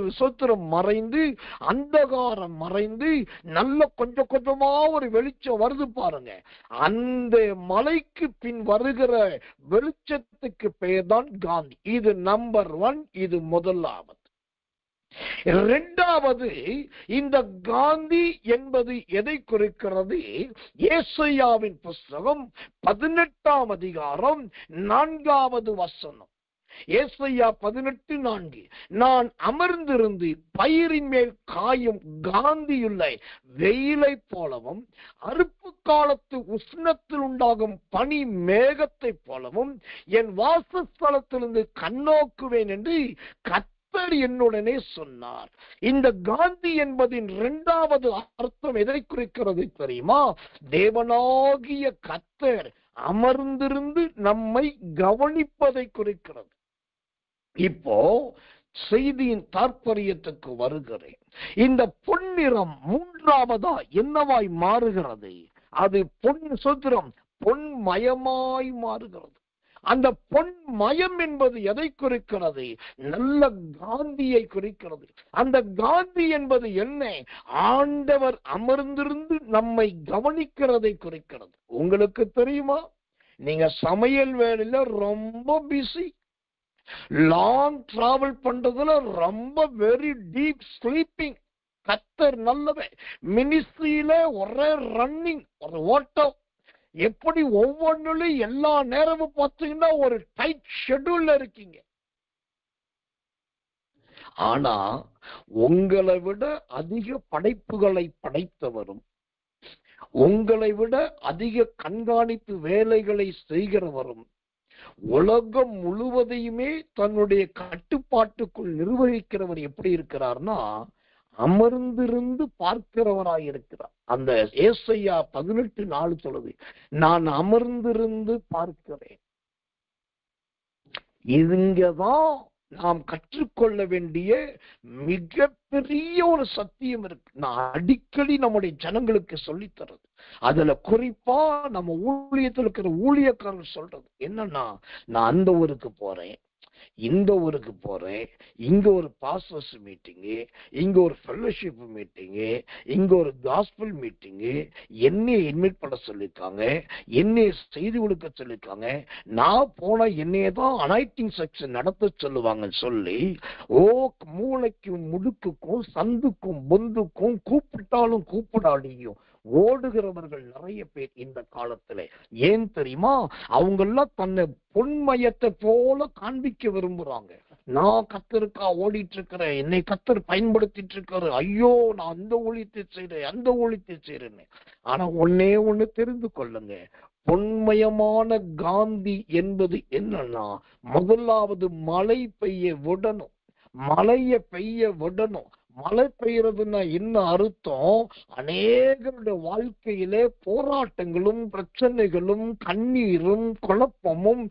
விசத்திரம் மறைந்து, அந்தகாரம் மறைந்து, நல்ல கொஞ்சம் கொஞ்சமா ஒரு வெளிச்சம் வருது பாருங்க. அந்த மலைக்கு பின் வருகிற வெளிச்சத்துக்கு பெயர் தான் காந்தி. இது நம்பர் 1. இது முதலாவது. இரண்டாவது, இந்த காந்தி என்பது எதை குறிக்கிறது? ஏசாயாவின் புஸ்தகம் 18 அதிகாரம் 4வது வசனம். ஏசாயா 18:4. நான் அமர்ந்திருந்து பயிரின் மேல் காயும் காந்தியுள்ள வெயிலை போலவும், அறுப்பு காலத்து உஷ்ணத்தில் உண்டாகும் பனி மேகத்தை போலவும் என் வாசஸ்தலத்திலிருந்து கண்ணோக்குவேன் என்று கர்த்தர் என்னுடனே சொன்னார். இந்த காந்தி என்பதின் 2வது அர்த்தம் எதை குறிக்கிறது தெரியுமா? தேவனாகிய கர்த்தர் அமர்ந்திருந்து நம்மை கவனிப்பதை குறிக்கிறது. இப்போ செய்தியின் தாற்பயத்துக்கு வருகிறேன். இந்த பொன்னிறம் மூன்றாவதா என்னவாய் மாறுகிறது? அது பொன் சுத்திரம் பொன்மயமாய் மாறுகிறது. அந்த பொன்மயம் என்பது எதை குறிக்கிறது? நல்ல காந்தியை குறிக்கிறது. அந்த காந்தி என்பது என்ன? ஆண்டவர் அமர்ந்திருந்து நம்மை கவனிக்கிறதை குறிக்கிறது. உங்களுக்கு தெரியுமா, நீங்க சமையல் வேலையில ரொம்ப பிஸி, லாங் டிராவல் பண்றதுல ரொம்ப வெரி டீப் ஸ்லீப்பிங். கர்த்தர் நல்லவே. மினிஸ்ட்ரியில ஒரே ரன்னிங், ஒரு ஓட்டம். எப்படி ஒவ்வொன்றும் எல்லா நேரமும் பார்த்தீங்கன்னா ஒரு டைட் ஷெட்யூல்ல இருக்கீங்க. ஆனா உங்களை விட அதிக படைப்புகளை படைத்தவரும், உங்களை விட அதிக கண்காணிப்பு வேலைகளை செய்கிறவரும், உலகம் முழுவதையுமே தன்னுடைய கட்டுப்பாட்டுக்குள் நிர்வகிக்கிறவர் எப்படி இருக்கிறார்னா அமர்ந்திருந்து பார்க்கிறவராய் இருக்கிறார். அந்த ஏசாயா 18:4 சொல்லுது, நான் அமர்ந்திருந்து பார்க்கிறேன். இங்கதான் நாம் கற்றுக்கொள்ள வேண்டிய மிகப்பெரிய ஒரு சத்தியம் இருக்கு. நான் அடிக்கடி நம்முடைய ஜனங்களுக்கு சொல்லித்தரது. அதுல குறிப்பா நம்ம ஊழியத்தில் இருக்கிற ஊழியக்காரர் சொல்றது என்னன்னா, நான் அந்த ஊருக்கு போறேன், இந்த ஊருக்கு போறேன், இங்க ஒரு பாஸ்டர்ஸ் மீட்டிங்கு, இங்க ஒரு ஃபெல்லோஷிப் மீட்டிங்கு, இங்க ஒரு காஸ்பல் மீட்டிங்கு, என்னைய இன்வைட் பண்ண சொல்லிருக்காங்க, என்னைய செய்தி கொடுக்க சொல்லிருக்காங்க, நான் போனா என்னைய தான் அனாயிட்டிங் செக்ஷன் நடத்த சொல்லுவாங்க சொல்லி, மூளைக்கும் முடுக்குக்கும் சந்துக்கும் பொந்துக்கும் கூப்பிட்டாலும் கூப்பிடாடியும் ஓடுகிறவர்கள் நிறைய பேர் இந்த காலத்துல. ஏன் தெரியுமா? அவங்க எல்லாம் தன்னை பொன்மயத்தை போல காண்பிக்க விரும்புறாங்க. நான் கத்தருக்கா ஓடிட்டு இருக்கிறேன், என்னை கத்தர் பயன்படுத்திட்டு இருக்காரு, ஐயோ நான் அந்த ஊழியத்தை செய்றேன், அந்த ஊழியத்தை செய்றேன்னு. ஆனா ஒன்னே ஒண்ணு தெரிந்து கொள்ளுங்க, பொன்மயமான காந்தி என்பது என்னன்னா, முதலாவது மழை பெய்ய விடணும். மழைய பெய்ய விடணும். மழை பெய்யறதுன்னா என்ன அர்த்தம்? அநேகருடைய வாழ்க்கையிலே போராட்டங்களும் பிரச்சனைகளும் கண்ணீரும் குழப்பமும்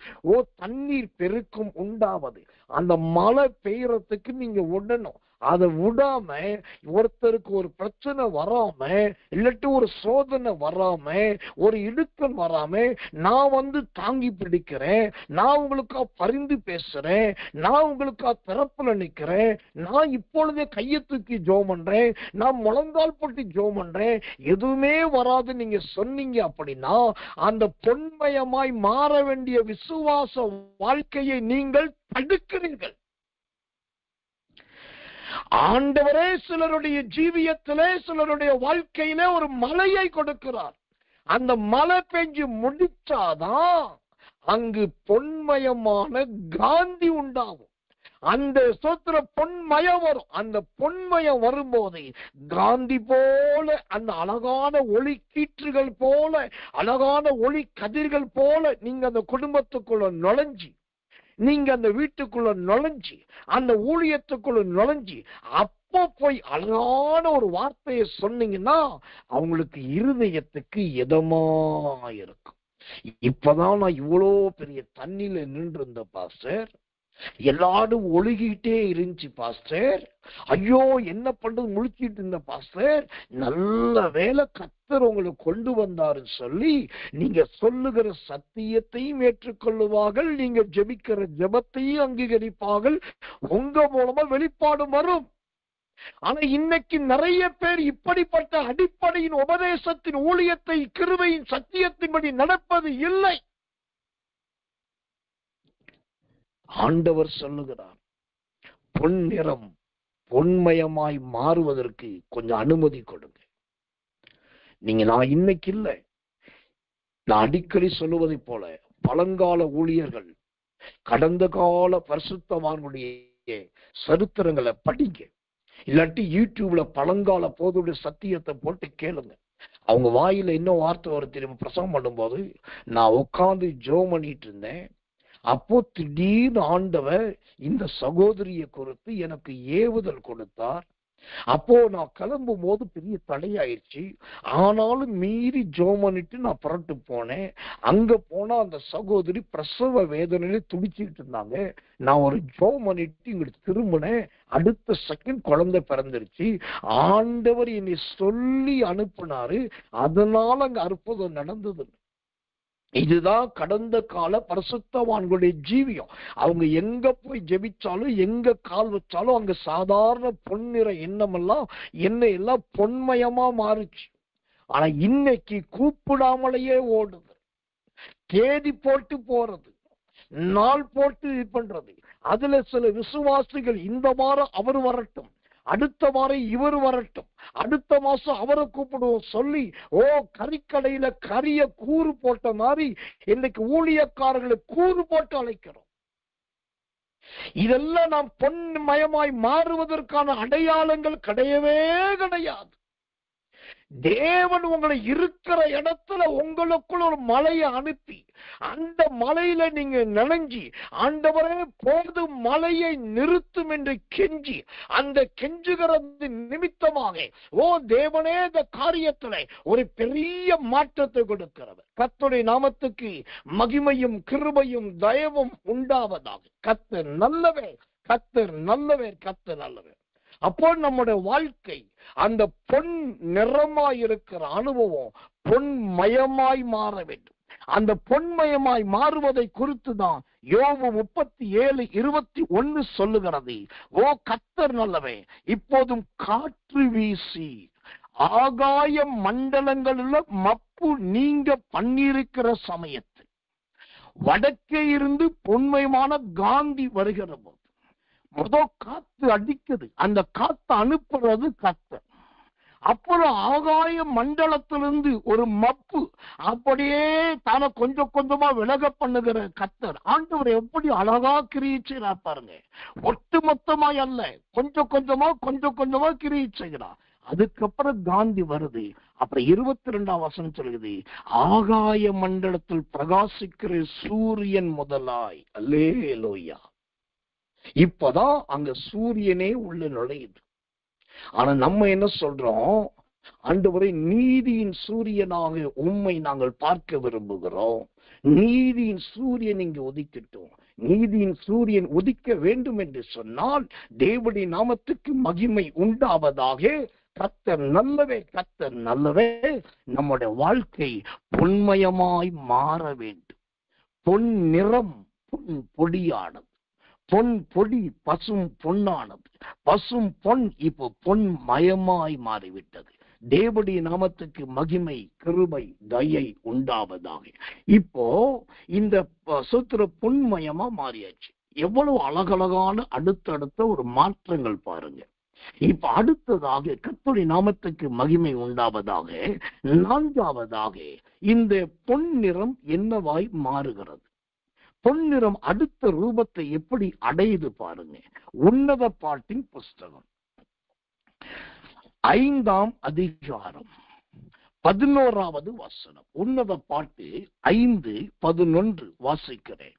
தண்ணீர் பெருக்கும் உண்டாவது. அந்த மழை பெய்யறதுக்கு நீங்க விடணும். அதை விடாம ஒருத்தருக்கு ஒரு பிரச்சனை வராம, இல்லாட்டி ஒரு சோதனை வராம, ஒரு இடுக்கம் வராம, நான் தாங்கி பிடிக்கிறேன், நான் உங்களுக்கா பரிந்து பேசுறேன், நான் உங்களுக்கா திறப்புல நிக்கிறேன், நான் இப்பொழுதே கையை தூக்கி ஜெபம் பண்றேன், நான் முழங்கால் போட்டு ஜெபம் பண்றேன், எதுவுமே வராது நீங்க சொன்னீங்க அப்படின்னா, அந்த பொன்மயமாய் மாற வேண்டிய விசுவாச வாழ்க்கையை நீங்கள் தடுக்கிறீர்கள். ஆண்டவரே சிலருடைய ஜீவியத்திலே, சிலருடைய வாழ்க்கையிலே ஒரு மழையை கொடுக்கிறார். அந்த மழை பெஞ்சு முடிச்சாதான் அங்கு பொன்மயமான காந்தி உண்டாகும். அந்த சோத்திர பொன்மயம் வரும். அந்த பொன்மயம் வரும்போது காந்தி போல, அந்த அழகான ஒளி கீற்றுகள் போல, அழகான ஒளி கதிர்கள் போல நீங்க அந்த குடும்பத்துக்குள்ள நுழைஞ்சி, நீங்க அந்த வீட்டுக்குள்ள நுழைஞ்சி, அந்த ஊழியத்துக்குள்ள நுழைஞ்சி, அப்போ போய் அழகான ஒரு வார்த்தையை சொன்னீங்கன்னா அவங்களுக்கு இருதயத்துக்கு இதமா இருக்கும். இப்பதான் நான் இவ்வளோ பெரிய தண்ணியில நின்று இருந்த பாஸ்டர், எல்லாரும் ஒழுகிட்டே இருந்துச்சு பாஸ்டர், ஐயோ என்ன பண்றது முழிச்சிட்டு இருந்த பாஸ்டர், நல்ல வேலை கர்த்தர் உங்களை கொண்டு வந்தாருன்னு சொல்லி நீங்க சொல்லுகிற சத்தியத்தையும் ஏற்றுக்கொள்ளுவார்கள், நீங்க ஜெபிக்கிற ஜெபத்தையும் அங்கீகரிப்பார்கள், உங்க மூலமா வெளிப்பாடு வரும். ஆனா இன்னைக்கு நிறைய பேர் இப்படிப்பட்ட அடிப்படையின் உபதேசத்தின் ஊழியத்தை கிருபையின் சத்தியத்தின்படி நடப்பது இல்லை. ஆண்டவர் சொல்லுகிறார், பொன் நிறம் பொன்மயமாய் மாறுவதற்கு கொஞ்சம் அனுமதி கொடுங்க. நான் இன்னைக்கு இல்லை, நான் அடிக்கடி சொல்லுவதை போல பழங்கால ஊழியர்கள், கடந்த கால பரிசுத்தவான்களுடைய சரித்திரங்களை படிங்க, இல்லாட்டி யூடியூப்ல பழங்கால போதுடைய சத்தியத்தை போட்டு கேளுங்க. அவங்க வாயில இன்னும் வார்த்தை வர தெரியும். பிரசங்கம் பண்ணும்போது நான் உட்கார்ந்து ஜெபம் பண்ணிட்டு இருந்தேன், அப்போ திடீர்னு ஆண்டவர் இந்த சகோதரியை குறித்து எனக்கு ஏவுதல் கொடுத்தார். அப்போ நான் கிளம்பும் போது பெரிய தடையாயிடுச்சு, ஆனாலும் மீறி ஜெபம் பண்ணிட்டு நான் புறட்டு போனேன். அங்க போனா அந்த சகோதரி பிரசவ வேதனையில துடிச்சிட்டு இருந்தாங்க. நான் ஒரு ஜெபம் பண்ணிட்டு இங்கிட்டு திரும்பினேன், அடுத்த செகண்ட் குழந்தை பிறந்துருச்சு. ஆண்டவர் என்னை சொல்லி அனுப்புனாரு, அதனால அங்க அற்புதம் நடந்தது. இதுதான் கடந்த கால பரிசுத்தவான்களுடைய ஜீவியம். அவங்க எங்க போய் ஜெபிச்சாலும், எங்க கால் வச்சாலும் அங்க சாதாரண பொன்னிற எண்ணெய் பொன்மயமா மாறுச்சு. ஆனா இன்னைக்கு கூப்பிடாமலேயே ஓடுது, தேதி போட்டு போறது, நாள் போட்டு இது பண்றது. அதுல சில விசுவாசிகள் இந்த வாரம் அவர் வரட்டும், அடுத்த வாரம் இவர் வரட்டும், அடுத்த மாசம் அவரை கூப்பிடுவோம் சொல்லி கறிக்கடையில கரிய கூறு போட்ட மாதிரி இன்னைக்கு ஊழியக்காரர்களை கூறு போட்டு அழைக்கிறோம். இதெல்லாம் நாம் பொன்மயமாய் மாறுவதற்கான அடையாளங்கள் கிடையவே கிடையாது. தேவன் உங்களை இருக்கிற இடத்துல உங்களுக்குள்ள ஒரு மலையை அனுப்பி, அந்த மலையில நீங்க நனைஞ்சி, ஆண்டவரே போதும் மலையை நிறுத்தும் என்று கெஞ்சி, அந்த கெஞ்சுகிறது நிமித்தமாக தேவனே இந்த காரியத்துல ஒரு பெரிய மாற்றத்தை கொடுக்கிறவர். கர்த்தருடைய நாமத்துக்கு மகிமையும் கிருபையும் தயவும் உண்டாவதாக. கர்த்தர் நல்லவர், கர்த்தர் நல்லவர், கர்த்தர் நல்லவர். அப்போ நம்முடைய வாழ்க்கை அந்த பொன் நிறமாய் இருக்கிற அனுபவம் பொன்மயமாய் மாற வேண்டும். அந்த பொன்மயமாய் மாறுவதை குறித்து தான் யோபு 37:21 சொல்லுகிறது. கர்த்தர் நல்லவே, இப்போதும் காற்று வீசி ஆகாய மண்டலங்களில் மப்பு நீங்க பண்ணியிருக்கிற சமயத்தில் வடக்கே இருந்து பொன்மயமான காந்தி வருகிற போது காத்து அடிக்குது, அந்த காத்து அனுப்புறது கர்த்தர். அப்புறம் ஆகாய மண்டலத்திலிருந்து ஒரு மப்பு அப்படியே தான கொஞ்சம் கொஞ்சமா விலக பண்ணுகிற கர்த்தர் ஆண்டவர் எப்படி அழகா கிரியை செய்கிறார் பாருங்க. ஒட்டு மொத்தமாய் அல்ல, கொஞ்சம் கொஞ்சமா கிரியை செய்கிறார். அதுக்கப்புறம் காந்தி வருது. அப்புறம் 22ஆம் வசனம் சொல்லுது, ஆகாய மண்டலத்தில் பிரகாசிக்கிற சூரியன் முதலாய். அல்லேலூயா. இப்பதான் அங்க சூரியனே உள்ள நுழையுது. ஆனா நம்ம என்ன சொல்றோம்? ஆண்டவரே, நீதியின் சூரியனாக உம்மை நாங்கள் பார்க்க விரும்புகிறோம். நீதியின் சூரியன் இங்கு உதிக்கட்டும். நீதியின் சூரியன் உதிக்க வேண்டும் என்று சொன்னால் தேவனுடைய நாமத்துக்கு மகிமை உண்டாவதாக. கர்த்தர் நல்லவே, கர்த்தர் நல்லவே. நம்முடைய வாழ்க்கை பொன்மயமாய் மாற வேண்டும். பொன் நிறம் பொன் பொடியானது, பொன் பொடி பசும் பொன்னானது, பசும் பொன் இப்போ பொன் மயமாய் மாறிவிட்டது. தேவனுடைய நாமத்துக்கு மகிமை, கிருபை, தயை உண்டாவதாக. இப்போ இந்த சுத்திர பொன்மயமா மாறியாச்சு. எவ்வளவு அழகழகான அடுத்தடுத்த ஒரு மாற்றங்கள் பாருங்க. இப்ப அடுத்ததாக கர்த்தருடைய நாமத்துக்கு மகிமை உண்டாவதாக. 4ஆவதாக இந்த பொன் நிறம் என்னவாய் மாறுகிறது? பொன்னிறம் அடுத்த ரூபத்தை எப்படி அடையுது பாருங்க. உன்னத பாட்டின் புஸ்தகம் 5ஆம் அதிகாரம் 11வது வசனம். உன்னத பாட்டு 5:11 வாசிக்கிறேன்.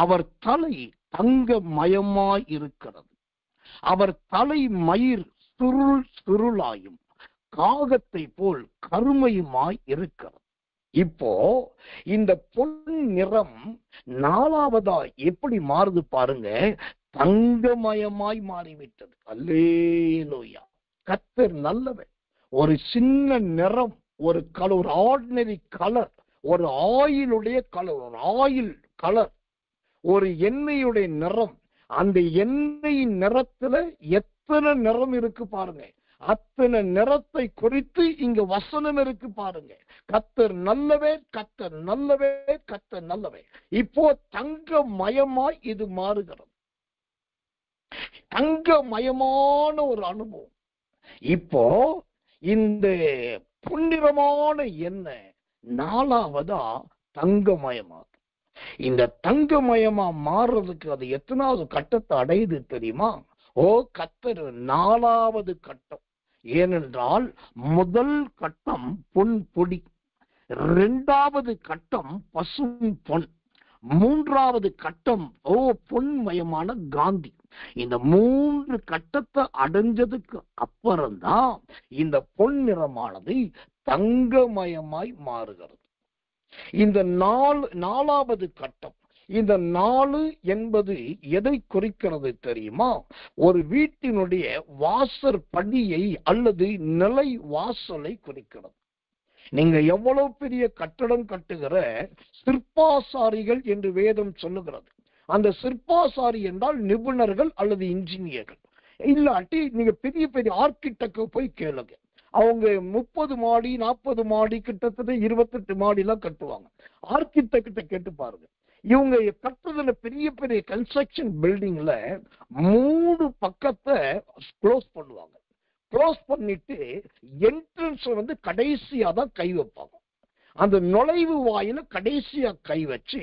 அவர் தலை தங்கமயமாய் இருக்கிறது, அவர் தலை மயிர் சுருளாயும் காகத்தை போல் கருமையுமாய் இருக்கிறது. இப்போ இந்த பொன் நிறம் 4ஆவதா எப்படி மாறுது பாருங்க. தங்கமயமாய் மாறிவிட்டது. அல்லேலூயா. கர்த்தர் நல்லவர். ஒரு சின்ன நிறம், ஒரு கலர், ஒரு ஆர்டினரி கலர், ஒரு ஆயிலுடைய கலர், ஒரு ஆயில் கலர், ஒரு எண்ணெயுடைய நிறம். அந்த எண்ணெயின் நிறத்துல எத்தனை நிறம் இருக்கு பாருங்க. அத்தனை நிறத்தை குறித்து இங்க வசனம் இருக்கு பாருங்க. கர்த்தர் நல்லவே, கர்த்தர் நல்லவே, கர்த்தர் நல்லவே. இப்போ தங்கமயமாய் இது மாறுகிறது. தங்கமயமான ஒரு அனுபவம். இப்போ இந்த பொன்னிறமான எண்ணெய் 4ஆவதா தங்கமயமா. இந்த தங்கமயமா மாறுறதுக்கு அது எத்தனாவது கட்டத்தை அடையுது தெரியுமா? கர்த்தர் 4ஆவது கட்டம். ஏனென்றால் முதல் கட்டம் பொன் பொடி, 2ஆவது கட்டம் பசும் பொன், 3ஆவது கட்டம் பொன்மயமான காந்தி. இந்த 3 கட்டத்தை அடைஞ்சதுக்கு அப்புறம்தான் இந்த பொன் நிறமானது தங்கமயமாய் மாறுகிறது. இந்த 4ஆவது கட்டம். இந்த 4 என்பது எதை குறிக்கிறது தெரியுமா? ஒரு வீட்டினுடைய வாசற் படியை அல்லது நிலை வாசலை குறிக்கிறது. நீங்க எவ்வளவு பெரிய கட்டடம் கட்டுகிற சிற்பாசாரிகள் என்று வேதம் சொல்லுகிறது. அந்த சிற்பாசாரி என்றால் நிபுணர்கள் அல்லது இன்ஜினியர்கள். இல்லாட்டி நீங்க பெரிய பெரிய ஆர்கிடெக்ட் போய் கேளுங்க. அவங்க 30 மாடி 40 மாடி கிட்டத்தட்ட 28 மாடி எல்லாம் கட்டுவாங்க. ஆர்கிடெக்ட கேட்டு பாருங்க. இவங்க கட்டுறதுல பெரிய பெரிய கன்ஸ்ட்ரக்ஷன் பில்டிங்ல 3 பக்கத்தை க்ளோஸ் பண்ணுவாங்க. க்ளோஸ் பண்ணிட்டு என்ட்ரன்ஸ் கடைசியா தான் கை வைப்பாங்க. அந்த நுழைவு வாயில கடைசியா கை வச்சு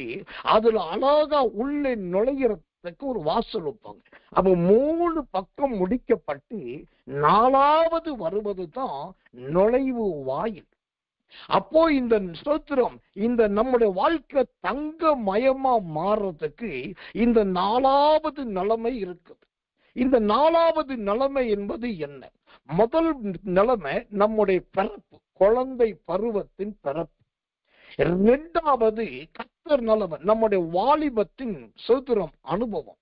அதுல அழகா உள்ளே நுழைகிறதுக்கு ஒரு வாசல் வைப்பாங்க. அப்ப 3 பக்கம் முடிக்கப்பட்டு 4ஆவது வருவது தான் நுழைவு வாயில். அப்போ இந்த ஸ்தோத்திரம், இந்த நம்முடைய வாழ்க்கை தங்கமயமா மாறுறதுக்கு இந்த 4ஆவது நிலைமை இருக்குது. இந்த 4ஆவது நிலைமை என்பது என்ன? முதல் நிலைமை நம்முடைய பிறப்பு, குழந்தை பருவத்தின் பிறப்பு. 2ஆவது கர்த்தர் நல்லவர், நம்முடைய வாலிபத்தின் ஸ்தோத்திரம் அனுபவம்.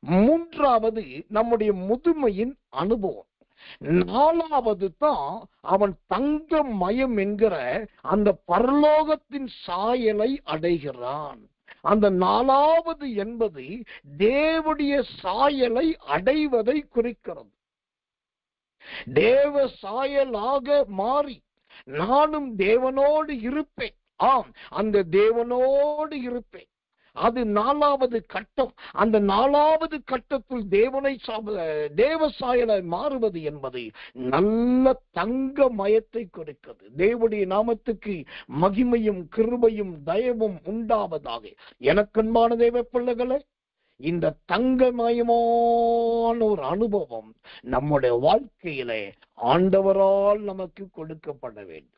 3ஆவது நம்முடைய முதுமையின் அனுபவம். 4ஆவது தான் அவன் தங்கமயம் என்கிற அந்த பரலோகத்தின் சாயலை அடைகிறான். அந்த 4ஆவது என்பது தேவனுடைய சாயலை அடைவதை குறிக்கிறது. தேவ சாயலாக மாறி நானும் தேவனோடு இருப்பேன். அந்த தேவனோடு இருப்பேன். அது 4வது கட்டம். அந்த 4வது கட்டத்தில் தேவ சாயலாய் மாறுவது என்பது நல்ல தங்கமயத்தை கொடுக்கிறது. தேவனுடைய நாமத்துக்கு மகிமையும் கிருபையும் தயவும் உண்டாவதாக. எனக்கன்பான தேவ பிள்ளைகளே, இந்த தங்கமயமான ஒரு அனுபவம் நம்முடைய வாழ்க்கையிலே ஆண்டவரால் நமக்கு கொடுக்கப்பட வேண்டும்.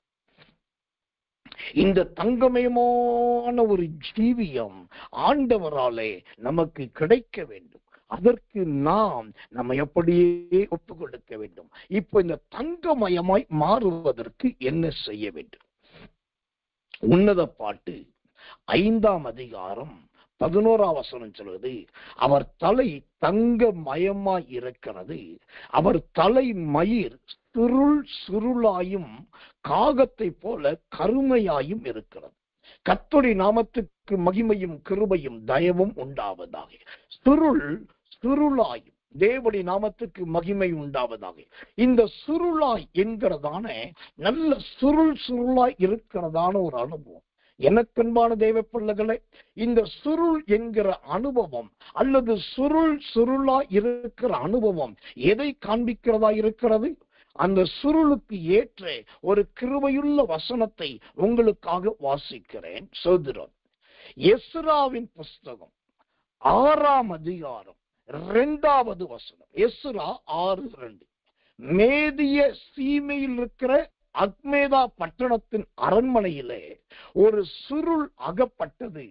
இந்த தங்கமயமான ஒரு ஜீவியம் ஆண்டவராலே நமக்கு கிடைக்க வேண்டும். அதற்கு நாம் நம்ம எப்படியே ஒப்பு கொடுக்க வேண்டும். இப்ப இந்த தங்கமயமாய் மாறுவதற்கு என்ன செய்ய வேண்டும்? உன்னத பாட்டு 5ஆம் அதிகாரம் 11ஆம் வசனம் சொல்வது, அவர் தலை தங்கமயமாய் இருக்கிறது, அவர் தலை மயிர் சுருளாயும் காகத்தை போல கருமையாயும் இருக்கிறது. கர்த்தருடைய நாமத்துக்கு மகிமையும் கிருபையும் தயவும் உண்டாவதாக. சுருளாயும் தேவனுடைய நாமத்துக்கு மகிமை உண்டாவதாக. இந்த சுருளாய் என்கிறதான நல்ல சுருளாய் இருக்கிறதான ஒரு அனுபவம். எனக்கன்பான தேவ பிள்ளைகளே, இந்த சுருள் என்கிற அனுபவம் அல்லது சுருளாய் இருக்கிற அனுபவம் எதை காண்பிக்கிறதா இருக்கிறது? அந்த சுருளுக்கு ஏற்ற ஒரு கிருபையுள்ள வசனத்தை உங்களுக்காக வாசிக்கிறேன். சோதரன், எஸ்ராவின் புஸ்தகம் 6ஆம் அதிகாரம் 2வது வசனம். எஸ்ரா 6:2. மேதிய சீமையில் இருக்கிற அக்மேதா பட்டணத்தின் அரண்மனையிலே ஒரு சுருள் அகப்பட்டது,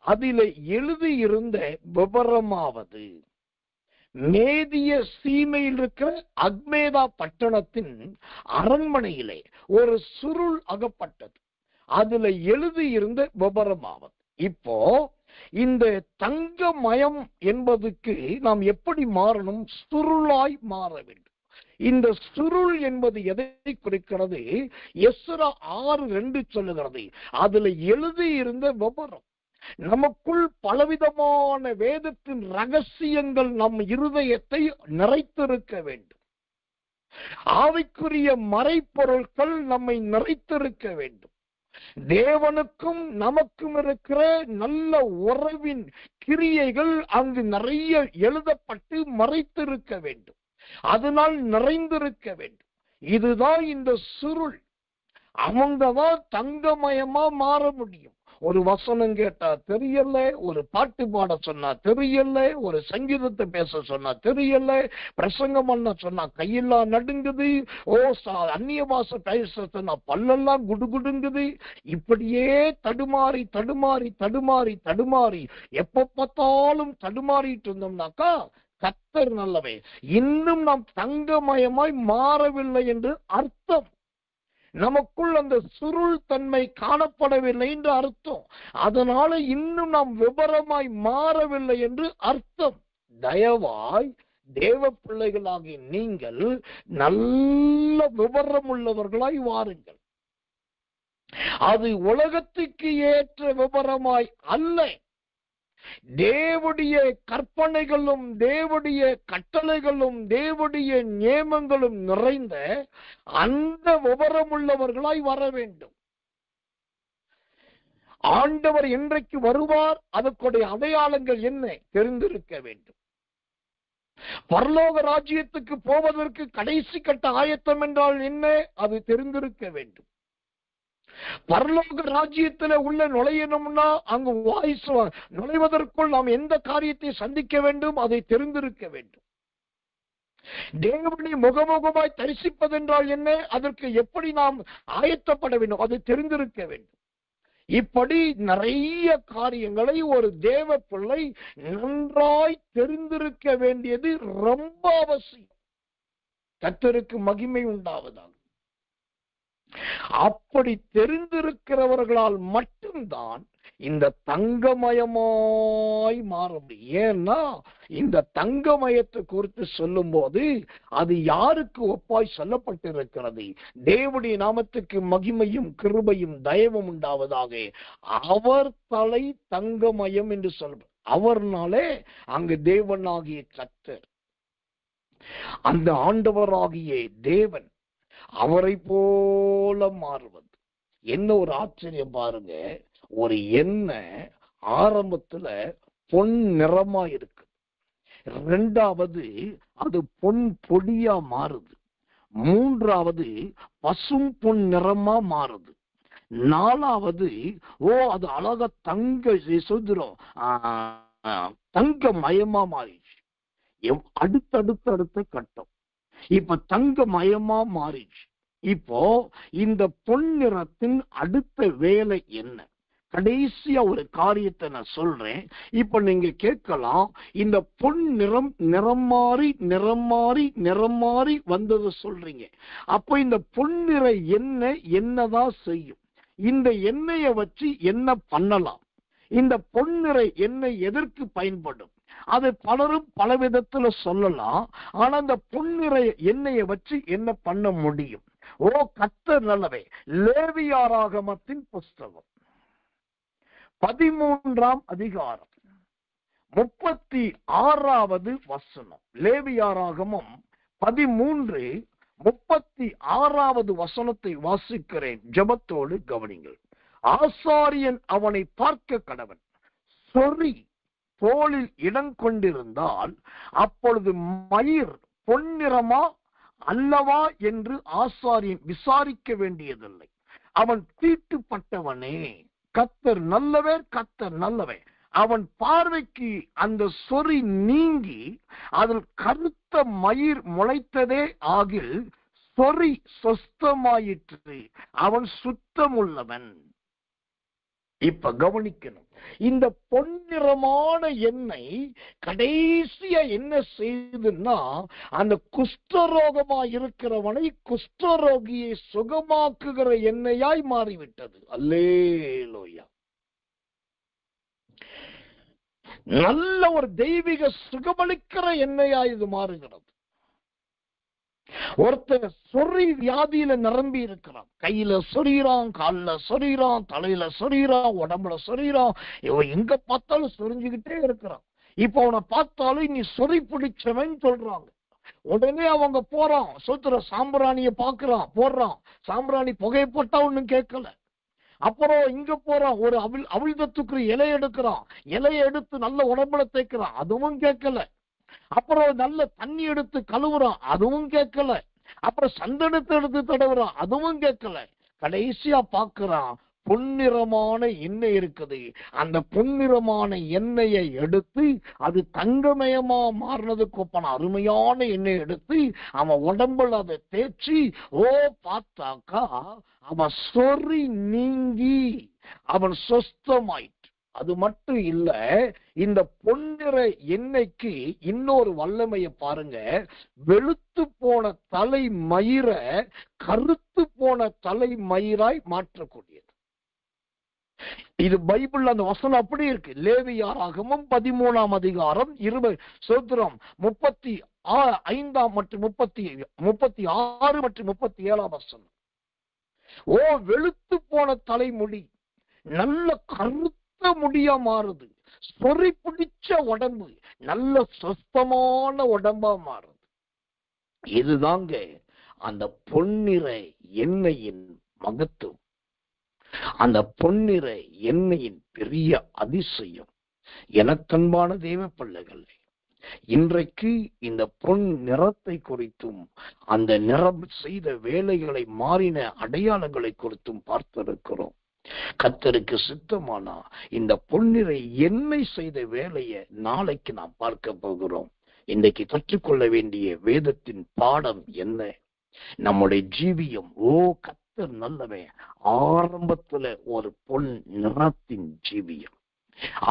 அதிலே எழுதியிருந்த விபரமாவது. மேதிய சீமையில் இருக்கிற அக்மேதா பட்டணத்தின் அரண்மனையிலே ஒரு சுருள் அகப்பட்டது, அதுல எழுதியிருந்த விபரமாவது. இப்போ இந்த தங்கமயம் என்பதுக்கு நாம் எப்படி மாறணும்? சுருளாய் மாற வேண்டும். இந்த சுருள் என்பது எதை குறிக்கிறது? எஸ்ரா 6:2 சொல்லுகிறது, அதுல எழுதியிருந்த விபரம். நமக்குள் பலவிதமான வேதத்தின் ரகசியங்கள் நம் இருதயத்தை நிறைத்திருக்க வேண்டும். ஆவிக்குரிய மறைப்பொருட்கள் நம்மை நிறைத்திருக்க வேண்டும். தேவனுக்கும் நமக்கும் இருக்கிற நல்ல உறவின் கிரியைகள் அங்கு நிறைய எழுதப்பட்டு மறைத்திருக்க வேண்டும். அதனால் நிறைந்திருக்க வேண்டும். இதுதான் இந்த சுருள். அவங்கதான் தங்கமயமா மாற முடியும். ஒரு வசனம் கேட்டா தெரியல, ஒரு பாட்டு பாட சொன்னா தெரியல, ஒரு சங்கீதத்தை பேச சொன்னா தெரியல, பிரசங்கம் பண்ண சொன்னா கையெல்லாம் நடுங்குது, அந்நிய பாஷை பேச சொன்னா பல்லெல்லாம் குடுகுடுங்குது. இப்படியே தடுமாறி தடுமாறி தடுமாறி தடுமாறி எப்ப பார்த்தாலும் தடுமாறிட்டு இருந்தோம்னாக்கா கர்த்தர் நல்லவே, இன்னும் நாம் தங்கமயமாய் மாறவில்லை என்று அர்த்தம். நமக்குள் அந்த சுருள் தன்மை காணப்படவில்லை என்று அர்த்தம். அதனால இன்னும் நாம் விபரமாய் மாறவில்லை என்று அர்த்தம். தயவாய் தேவ பிள்ளைகளாகி நீங்கள் நல்ல விபரம் உள்ளவர்களாய் வாருங்கள். அது உலகத்துக்கு ஏற்ற விபரமாய் அல்ல, தேவனுடைய கற்பனைகளும் தேவனுடைய கட்டளைகளும் தேவனுடைய நியமங்களும் நிறைந்த அந்த விபரமுள்ளவர்களாய் வர வேண்டும். ஆண்டவர் என்றைக்கு வருவார், அதற்குடைய அடையாளங்கள் என்ன தெரிந்திருக்க வேண்டும். பரலோக ராஜ்யத்துக்கு போவதற்கு கடைசி கட்ட ஆயத்தம் என்றால் என்ன, அது தெரிந்திருக்க வேண்டும். பரலோக ராஜ்யத்துல உள்ள நுழையணும்னா அங்கு நுழைவதற்குள் நாம் எந்த காரியத்தை சந்திக்க வேண்டும், அதை தெரிந்திருக்க வேண்டும். தேவனை முகமுகமாய் தரிசிப்பதென்றால் என்ன, அதற்கு எப்படி நாம் ஆயத்தப்பட வேண்டும், அதை தெரிந்திருக்க வேண்டும். இப்படி நிறைய காரியங்களை ஒரு தேவ பிள்ளை நன்றாய் தெரிந்திருக்க வேண்டியது ரொம்ப அவசியம். கர்த்தருக்கு மகிமை உண்டாவதாக. அப்படி தெரிந்திருக்கிறவர்களால் மட்டும்தான் இந்த தங்கமயமாய் மாற முடியும். ஏன்னா இந்த தங்கமயத்தை குறித்து சொல்லும் போது அது யாருக்கு ஒப்பாய் சொல்லப்பட்டிருக்கிறது? தேவனுடைய நாமத்துக்கு மகிமையும் கிருபையும் தயவும் உண்டாவதாக. அவர் தலை தங்கமயம் என்று சொல்ற அவர்னாலே அங்கு தேவனாகிய கர்த்தர், அந்த ஆண்டவராகிய தேவன் அவரை போல மாறுவது என்ன ஒரு ஆச்சரியம் பாருங்க. ஒரு எண்ணெய் ஆரம்பத்துல பொன் நிறமா இருக்கு, ரெண்டாவது அது பொன் பொடியா மாறுது, மூன்றாவது பசும் பொன் நிறமா மாறுது, நாலாவது அது அழகா தங்க சுதந்திரம் தங்க மயமா மாறிடுச்சு. அடுத்த கட்டம் இப்ப தங்க மயமா மாறிடுச்சு. இப்போ இந்த பொன் நிறத்தின் அடுத்த வேலை என்ன? கடைசியா ஒரு காரியத்தை நான் சொல்றேன். இப்ப நீங்க கேட்கலாம், இந்த பொன் நிறம் மாறி வந்தது சொல்றீங்க. அப்ப இந்த பொன் நிற எண்ணெய் என்னதான் செய்யும்? இந்த எண்ணெயை வச்சு என்ன பண்ணலாம்? இந்த பொன் நிற எண்ணெய் எதற்கு பயன்படும்? அதை பலரும் பல விதத்துல சொல்லலாம். ஆனா இந்த பொன் நிற எண்ணெயை வச்சு என்ன பண்ண முடியும்? கர்த்தர் நல்லவே. லேவியராகமத்தின் புஸ்தகம் 13ஆம் அதிகாரம் 36வது வசனம். லேவியராகமம் 13:36வது வசனத்தை வாசிக்கிறேன். ஜெபத்தோடு கவனிங்கள். ஆசாரியன் அவனை பார்க்க கடவன். சொறி தோளில் இடம் கொண்டிருந்தால் அப்பொழுது மயிர் பொன்னிறமா அல்லவா என்று ஆசாரியன் விசாரிக்க வேண்டியதில்லை. அவன் தீட்டுப்பட்டவனே. கர்த்தர் நல்லவர், கர்த்தர் நல்லவர். அவன் பார்வைக்கு அந்த சொறி நீங்கி அதில் கருத்த மயிர் முளைத்ததே ஆகில் சொறி சொஸ்தமாயிற்று, அவன் சுத்தமுள்ளவன். இப்ப கவனிக்கணும், இந்த பொன்னிறமான எண்ணெய் கடைசியா என்ன செய்யுதுன்னா, அந்த குஷ்டரோகமா இருக்கிறவனை குஷ்டரோகியை சுகமாக்குகிற எண்ணெயாய் மாறிவிட்டது. அல்லேலூயா. நல்ல ஒரு தெய்வீக சுகமளிக்கிற எண்ணெயாய் இது மாறுகிறது. ஒருத்தர் சொறி வியாதியில நிரம்பி இருக்கிறான். கையில சொறிறான், காலில் சொறிறான், தலையில சொறிறான், உடம்புல சொறிறான். இவன் எங்க பார்த்தாலும் சொரிஞ்சுக்கிட்டே இருக்கிறான். இப்ப அவனை பார்த்தாலும் நீ சொறி பிடிச்சவன் சொல்றாங்க. உடனே அவங்க போறான், சொத்துற சாம்பிராணிய பாக்குறான், போடுறான். சாம்பிராணி புகையை போட்டா ஒண்ணும் கேட்கல. அப்புறம் இங்க போறான், ஒரு அவிழ்தத்துக்கு இலை எடுக்கிறான். இலையை எடுத்து நல்ல உடம்புல தேய்க்கிறான், அதுவும் கேட்கல. அப்புறம் நல்ல தண்ணி எடுத்து கழுவுறான், அதுவும் கேட்கல. அப்புறம் சந்தனத்தை எடுத்து தடவுறான், அதுவும் கேட்கல. கடைசியா பாக்குறான், பொன்னிறமான எண்ணெய் இருக்குது. அந்த பொன்னிறமான எண்ணெயை எடுத்து அது தங்கமயமா மாறினதுக்கு ஒப்பான அருமையான எண்ணெய் எடுத்து அவன் உடம்புல அதை தேய்ச்சி பார்த்தாக்கா அவன் சொறி நீங்கி அவன் சொஸ்தமாயிட்டு. அது மட்டும் இல்ல, இந்த பொன்னிற எண்ணெய்க்கு இன்னொரு வல்லமையை பாருங்க. வெளுத்து போன தலை மயிரை கருத்து போன தலை மயிராய் மாற்றக்கூடியது. இது பைபிள் அந்த வசனம் அப்படி இருக்கு. லேவியராகமம் 13ஆம் அதிகாரம் 35 மற்றும் 36 மற்றும் 37 வசனம். வெளுத்து போன தலைமுடி நல்ல கருத்து முடியா மாறுது. சொறி பிடிச்ச உடம்பு நல்ல சொஸ்தமான உடம்பா மாறுது. இதுதாங்க அந்த பொன்னிற எண்ணெயின் மகத்துவம், அந்த பொன்னிற எண்ணெயின் பெரிய அதிசயம். எனக்கன்பான தேவ பிள்ளைகளே, இன்றைக்கு இந்த பொன் நிறத்தை குறித்தும் அந்த நிறம் செய்த வேலைகளை மாறின அடையாளங்களை குறித்தும் பார்த்திருக்கிறோம். கர்த்தருக்கு சித்தமானா இந்த பொன்னிறை எண்ணெய் செய்த வேலையை நாளைக்கு நாம் பார்க்க போகிறோம். இன்றைக்கு கற்றுக்கொள்ள வேண்டிய வேதத்தின் பாடம் என்ன? நம்முடைய ஜீவியம் கர்த்தர் நல்லவன். ஆரம்பத்துல ஒரு பொன் நிறத்தின் ஜீவியம்,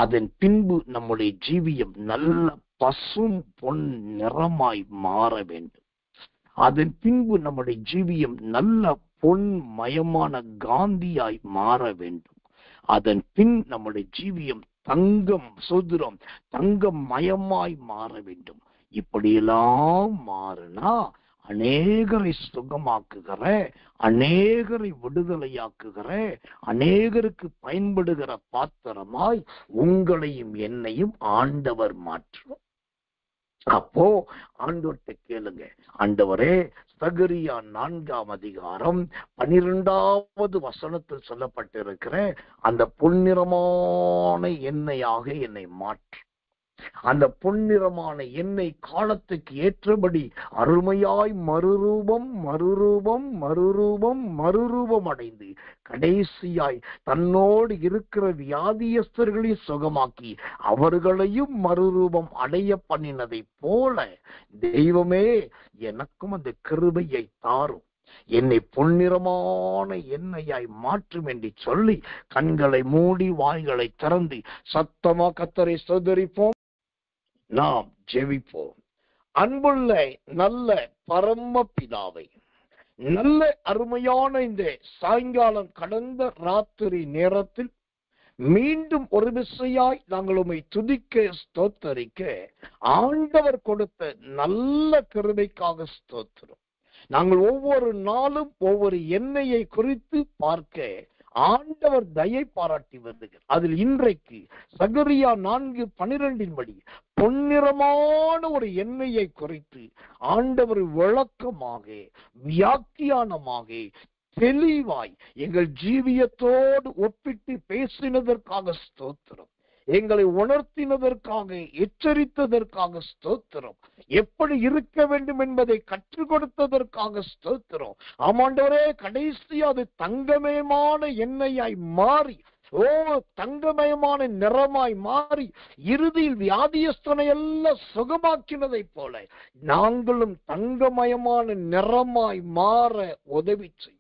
அதன் பின்பு நம்முடைய ஜீவியம் நல்ல பசும் பொன் நிறமாய் மாற வேண்டும். அதன் பின்பு நம்முடைய ஜீவியம் நல்ல பொன் மயமான காந்தியாய் மாற வேண்டும். அதன் பின் நம்முடைய ஜீவியம் தங்கம் சுதந்திரம் தங்கம் மயமாய் மாற வேண்டும். இப்படியெல்லாம் மாறினா அநேகரை சுகமாக்குகிற, அநேகரை விடுதலையாக்குகிற, அநேகருக்கு பயன்படுகிற பாத்திரமாய் உங்களையும் என்னையும் ஆண்டவர் மாற்றுவார். அப்போ ஆண்டவர்கிட்ட கேளுங்க, ஆண்டவரே, சகரியா 4 வசனத்தில் சொல்லப்பட்டிருக்கிற அந்த பொன்னிறமான எண்ணெயாக என்னை மாற்று. அந்த பொன்னிறமான எண்ணெய் காலத்துக்கு ஏற்றபடி அருமையாய் மறுரூபம் மறுரூபம் மறுரூபம் மறுரூபம் அடைந்து கடைசியாய் தன்னோடு இருக்கிற வியாதியஸ்தர்களை சுகமாக்கி அவர்களையும் மறுரூபம் அடைய பண்ணினதை போல தெய்வமே எனக்கும் அந்த கிருபையை தாரும், என்னை பொன்னிறமான எண்ணெயாய் மாற்றும் என்று சொல்லி கண்களை மூடி வாய்களை திறந்து சத்தமா கர்த்தரை ஸ்தோத்திரிப்போம். நாம் ஜெபிப்போம். அன்புள்ள நல்ல பரமபிதாவை, நல்ல அருமையான இந்த சாயங்காலம் கடந்த ராத்திரி நேரத்தில் மீண்டும் ஒரு விசையாய் நாங்கள் உம்மை துதிக்க ஸ்தோத்தரிக்க ஆண்டவர் கொடுத்த நல்ல கிருபைக்காக ஸ்தோத்திரம். நாங்கள் ஒவ்வொரு நாளும் ஒவ்வொரு எண்ணெயை குறித்து பார்க்க ஆண்டவர் தயை பாராட்டி வருகிறார். அதில் இன்றைக்கு சகரியா 4:12 படி பொன்னிறமான ஒரு எண்ணெயை குறித்து ஆண்டவர் விளக்கமாக வியாக்கியானமாக தெளிவாய் எங்கள் ஜீவியத்தோடு ஒப்பிட்டு பேசினதற்காக ஸ்தோத்திரம். எங்களை உணர்த்தினதற்காக, எச்சரித்ததற்காக ஸ்தோத்திரம். எப்படி இருக்க வேண்டும் என்பதை கற்றுக் கொடுத்ததற்காக ஸ்தோத்திரம். ஆமாண்டவரே, கடைசியா அது தங்கமயமான எண்ணெயாய் மாறி, தங்கமயமான நிறமாய் மாறி இறுதியில் வியாதியஸ்தனை எல்லாம் சுகமாக்கினதை போல நாங்களும் தங்கமயமான நிறமாய் மாற உதவி செய்யும்.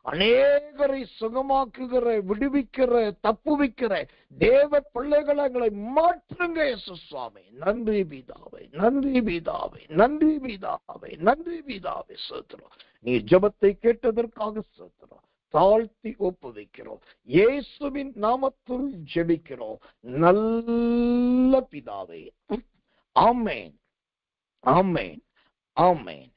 அநேகரை சுகமாக்குகிற, விடுவிக்கிற, தப்புவிக்கிற தேவ பிள்ளைகளை எங்களை மாற்றுங்க இயேசு சுவாமி. நன்றி பிதாவே, நன்றி பிதாவே, நன்றி பிதாவே, நன்றி பிதாவே. ஸ்தோத்திரம். நீ ஜெபத்தை கேட்டதற்காக ஸ்தோத்திரம். தாழ்த்தி ஒப்புவிக்கிறோம். இயேசுவின் நாமத்தில் ஜெபிக்கிறோம் நல்ல பிதாவே. ஆமென், ஆமென், ஆமென்.